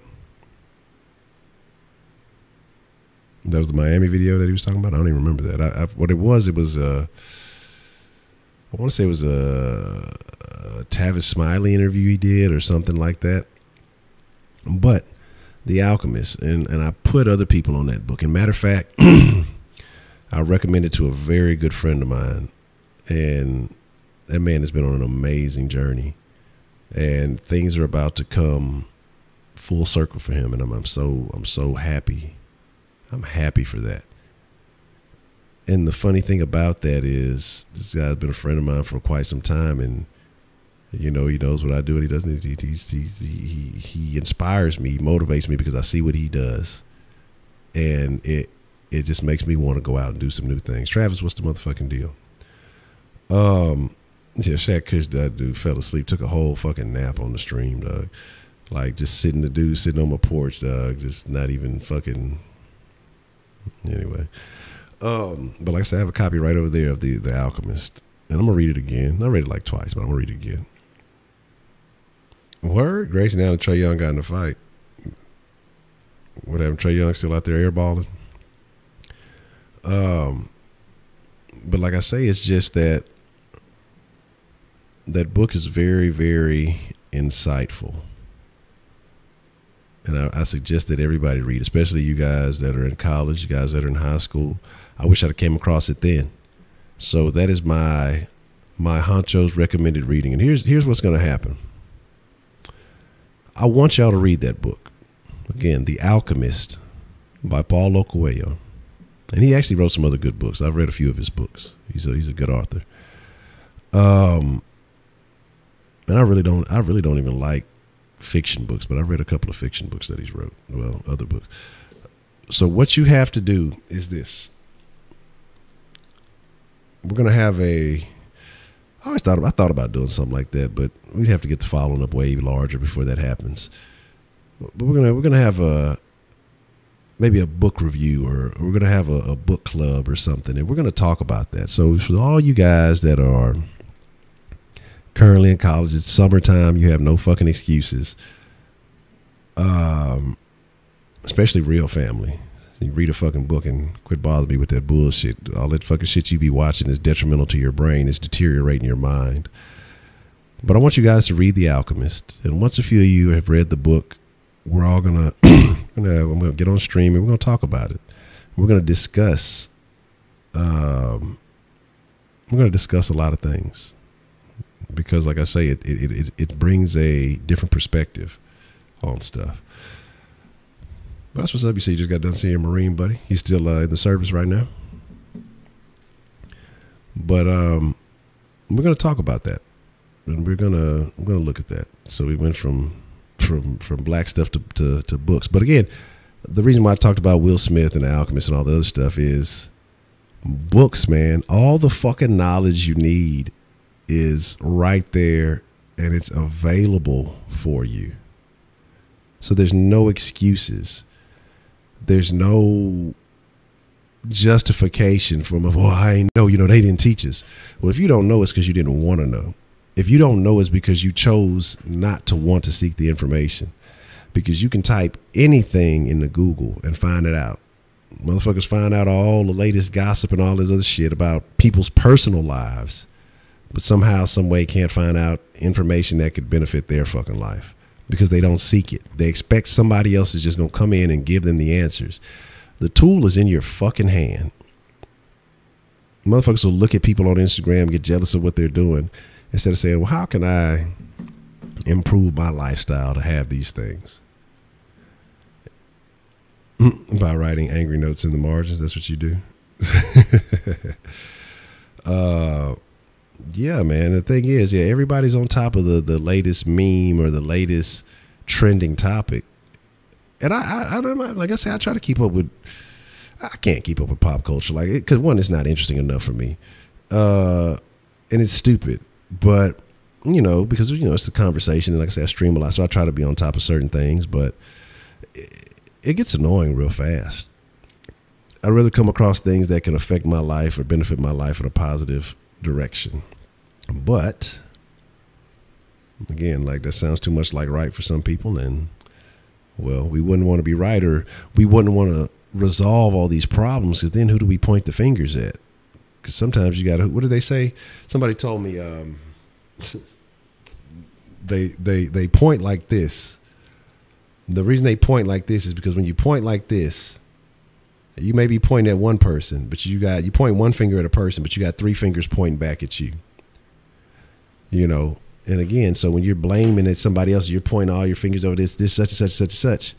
That was the Miami video that he was talking about. I don't even remember that. What it was I want to say it was a Tavis Smiley interview he did or something like that. But The Alchemist, and I put other people on that book. And matter of fact, I recommend it to a very good friend of mine, and that man has been on an amazing journey, and things are about to come full circle for him, and I'm so happy. I'm happy for that. And the funny thing about that is this guy's been a friend of mine for quite some time, and you know, he knows what I do, and he doesn't. He inspires me, he motivates me because I see what he does, and it just makes me want to go out and do some new things. Travis, what's the motherfucking deal? Yeah, Shaq Kush, that dude fell asleep, took a whole fucking nap on the stream, dog. Like just sitting on my porch, dog, just not even fucking. Anyway, but like I said, I have a copy right over there of the Alchemist, and I'm gonna read it again. I read it like twice, but I'm gonna read it again. Word, Grayson Allen and Trae Young got in a fight. What happened? Trae Young still out there airballing. But like I say, it's just that book is very, very insightful. And I suggest that everybody read, especially you guys that are in college, you guys that are in high school. I wish I'd have came across it then. So that is my Honcho's recommended reading. And here's what's going to happen. I want y'all to read that book. Again, The Alchemist by Paulo Coelho. And he actually wrote some other good books. I've read a few of his books. He's a good author. And I really don't even like fiction books, but I've read a couple of fiction books that he's wrote. Well, other books. So what you have to do is this. We're gonna have I thought about doing something like that, but we'd have to get the following up way larger before that happens. But we're gonna have maybe a book review, or we're gonna have a book club or something, and we're gonna talk about that. So for all you guys that are currently in college, it's summertime, you have no fucking excuses. Especially real family. You read a fucking book and quit bothering me with that bullshit. All that fucking shit you be watching is detrimental to your brain. It's deteriorating your mind. But I want you guys to read The Alchemist. And once a few of you have read the book, we're all gonna I'm gonna get on stream and we're gonna talk about it. We're gonna discuss a lot of things. Because like I say, it brings a different perspective on stuff. But that's what's up. You say you just got done seeing your Marine buddy. He's still in the service right now. But we're gonna talk about that, and we're gonna look at that. So we went from black stuff to books. But again, the reason why I talked about Will Smith and The Alchemist and all the other stuff is books, man. All the fucking knowledge you need is right there, and it's available for you. So there's no excuses. There's no justification for, well, I ain't know, they didn't teach us. Well, if you don't know, it's because you didn't want to know. If you don't know, it's because you chose not to want to seek the information. Because you can type anything into Google and find it out. Motherfuckers find out all the latest gossip and all this other shit about people's personal lives, but somehow, some way can't find out information that could benefit their fucking life. Because they don't seek it. They expect somebody else is just going to come in and give them the answers. The tool is in your fucking hand. Motherfuckers will look at people on Instagram, get jealous of what they're doing, instead of saying, well, how can I improve my lifestyle to have these things? By writing angry notes in the margins. That's what you do. Yeah, man. The thing is, yeah, everybody's on top of the latest meme or the latest trending topic. And I don't know. Like I say, I try to keep up with. I can't keep up with pop culture, like, because one, it's not interesting enough for me, and it's stupid. But because it's a conversation, and like I say, I stream a lot, so I try to be on top of certain things. But it gets annoying real fast. I'd rather come across things that can affect my life or benefit my life in a positive direction. But again, like, that sounds too much like right for some people, and well, we wouldn't want to be right, or we wouldn't want to resolve all these problems, because then who do we point the fingers at? Because sometimes you gotta, what do they say? Somebody told me they point like this. The reason they point like this is because when you point like this, you may be pointing at one person, but you point one finger at a person, but you got three fingers pointing back at you. And again, so when you're blaming at somebody else, you're pointing all your fingers over this such and such, such and such.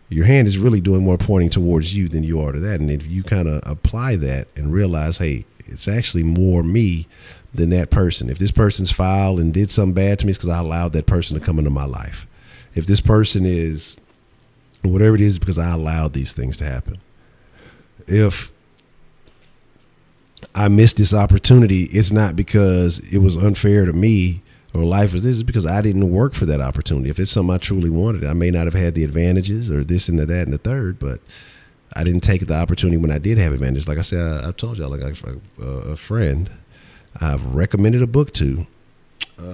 Your hand is really doing more pointing towards you than you are to that. And if you kind of apply that and realize, hey, it's actually more me than that person. If this person's foul and did something bad to me, it's because I allowed that person to come into my life. If this person is whatever it is, because I allowed these things to happen. If I missed this opportunity, it's not because it was unfair to me or life was this, is because I didn't work for that opportunity. If it's something I truly wanted, I may not have had the advantages or this and that and the third, but I didn't take the opportunity when I did have advantages. Like I said, I told y'all, like a friend I've recommended a book to. As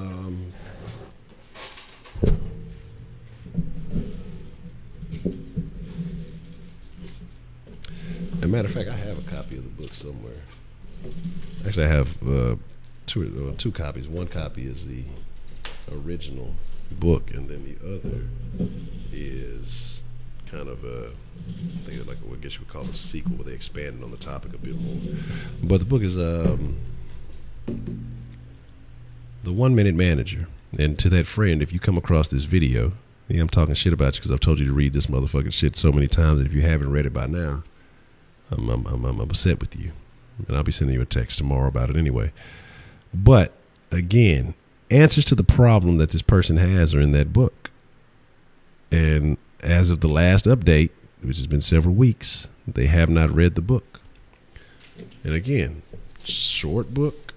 a matter of fact, I have a copy of the book somewhere. Actually, I have two copies. One copy is the original book, and then the other is kind of I think it's like what I guess you would call a sequel, where they expanded on the topic a bit more. But the book is The 1 Minute Manager. And to that friend, if you come across this video, yeah, I'm talking shit about you because I've told you to read this motherfucking shit so many times that if you haven't read it by now, I'm upset with you. And I'll be sending you a text tomorrow about it anyway. But again, answers to the problem that this person has are in that book. And as of the last update, which has been several weeks, they have not read the book. And again, short book,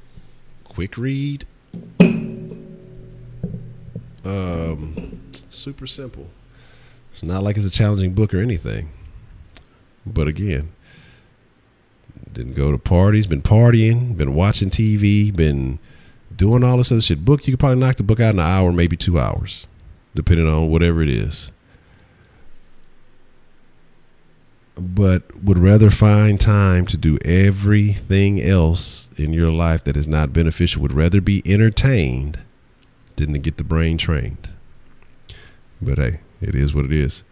quick read, super simple. It's not like it's a challenging book or anything. But again, didn't go to parties, been partying, been watching TV, been doing all this other shit. Book, you could probably knock the book out in an hour, maybe 2 hours, depending on whatever it is. But would rather find time to do everything else in your life that is not beneficial, would rather be entertained than to get the brain trained. But hey, it is what it is.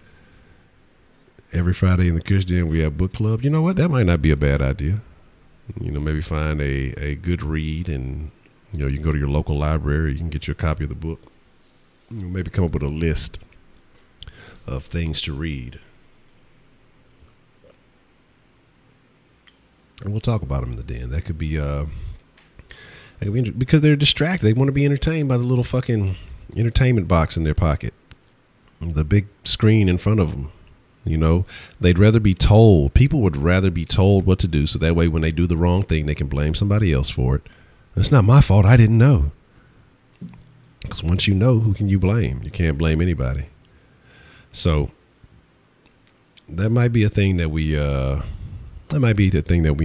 Every Friday in the Kush Den, we have book club. You know what? That might not be a bad idea. Maybe find a good read, and you can go to your local library. You can get your copy of the book. Maybe come up with a list of things to read. And we'll talk about them in the den. That could be because they're distracted. They want to be entertained by the little fucking entertainment box in their pocket, the big screen in front of them. They'd rather be told. People would rather be told what to do, so that way when they do the wrong thing, they can blame somebody else for it. It's not my fault. I didn't know. Because once you know, who can you blame? You can't blame anybody. So that might be a thing that we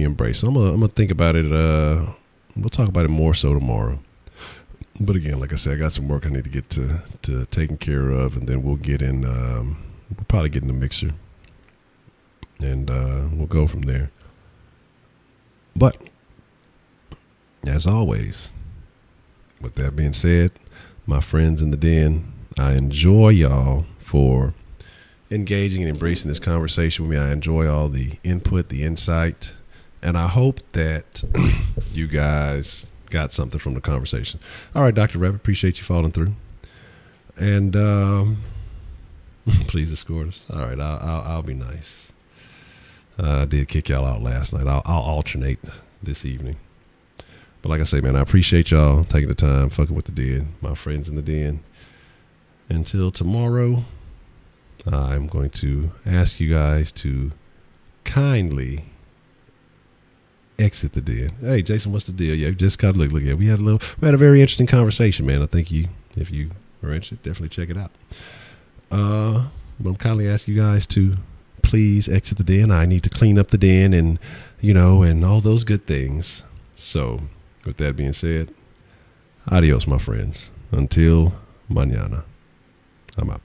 embrace. So I'm gonna think about it. We'll talk about it more so tomorrow. But again, like I said, I got some work I need to get to taken care of, and then we'll get in. We'll probably get in the mixer, and we'll go from there. But as always, with that being said, my friends in the den, I enjoy y'all for engaging and embracing this conversation with me. I enjoy all the input, the insight, and I hope that you guys got something from the conversation. All right, Dr. Rabbit, appreciate you following through. And Please escort us. All right, I'll be nice. I did kick y'all out last night. I'll alternate this evening. But like I say, man, I appreciate y'all taking the time, fucking with the den, my friends in the den. Until tomorrow, I'm going to ask you guys to kindly exit the den. Hey, Jason, what's the deal? Yeah, just gotta look at. We had a very interesting conversation, man. I think if you are interested, definitely check it out. But I'm kindly asking you guys to please exit the den. I need to clean up the den and all those good things. So, with that being said, adios, my friends. Until mañana. I'm out.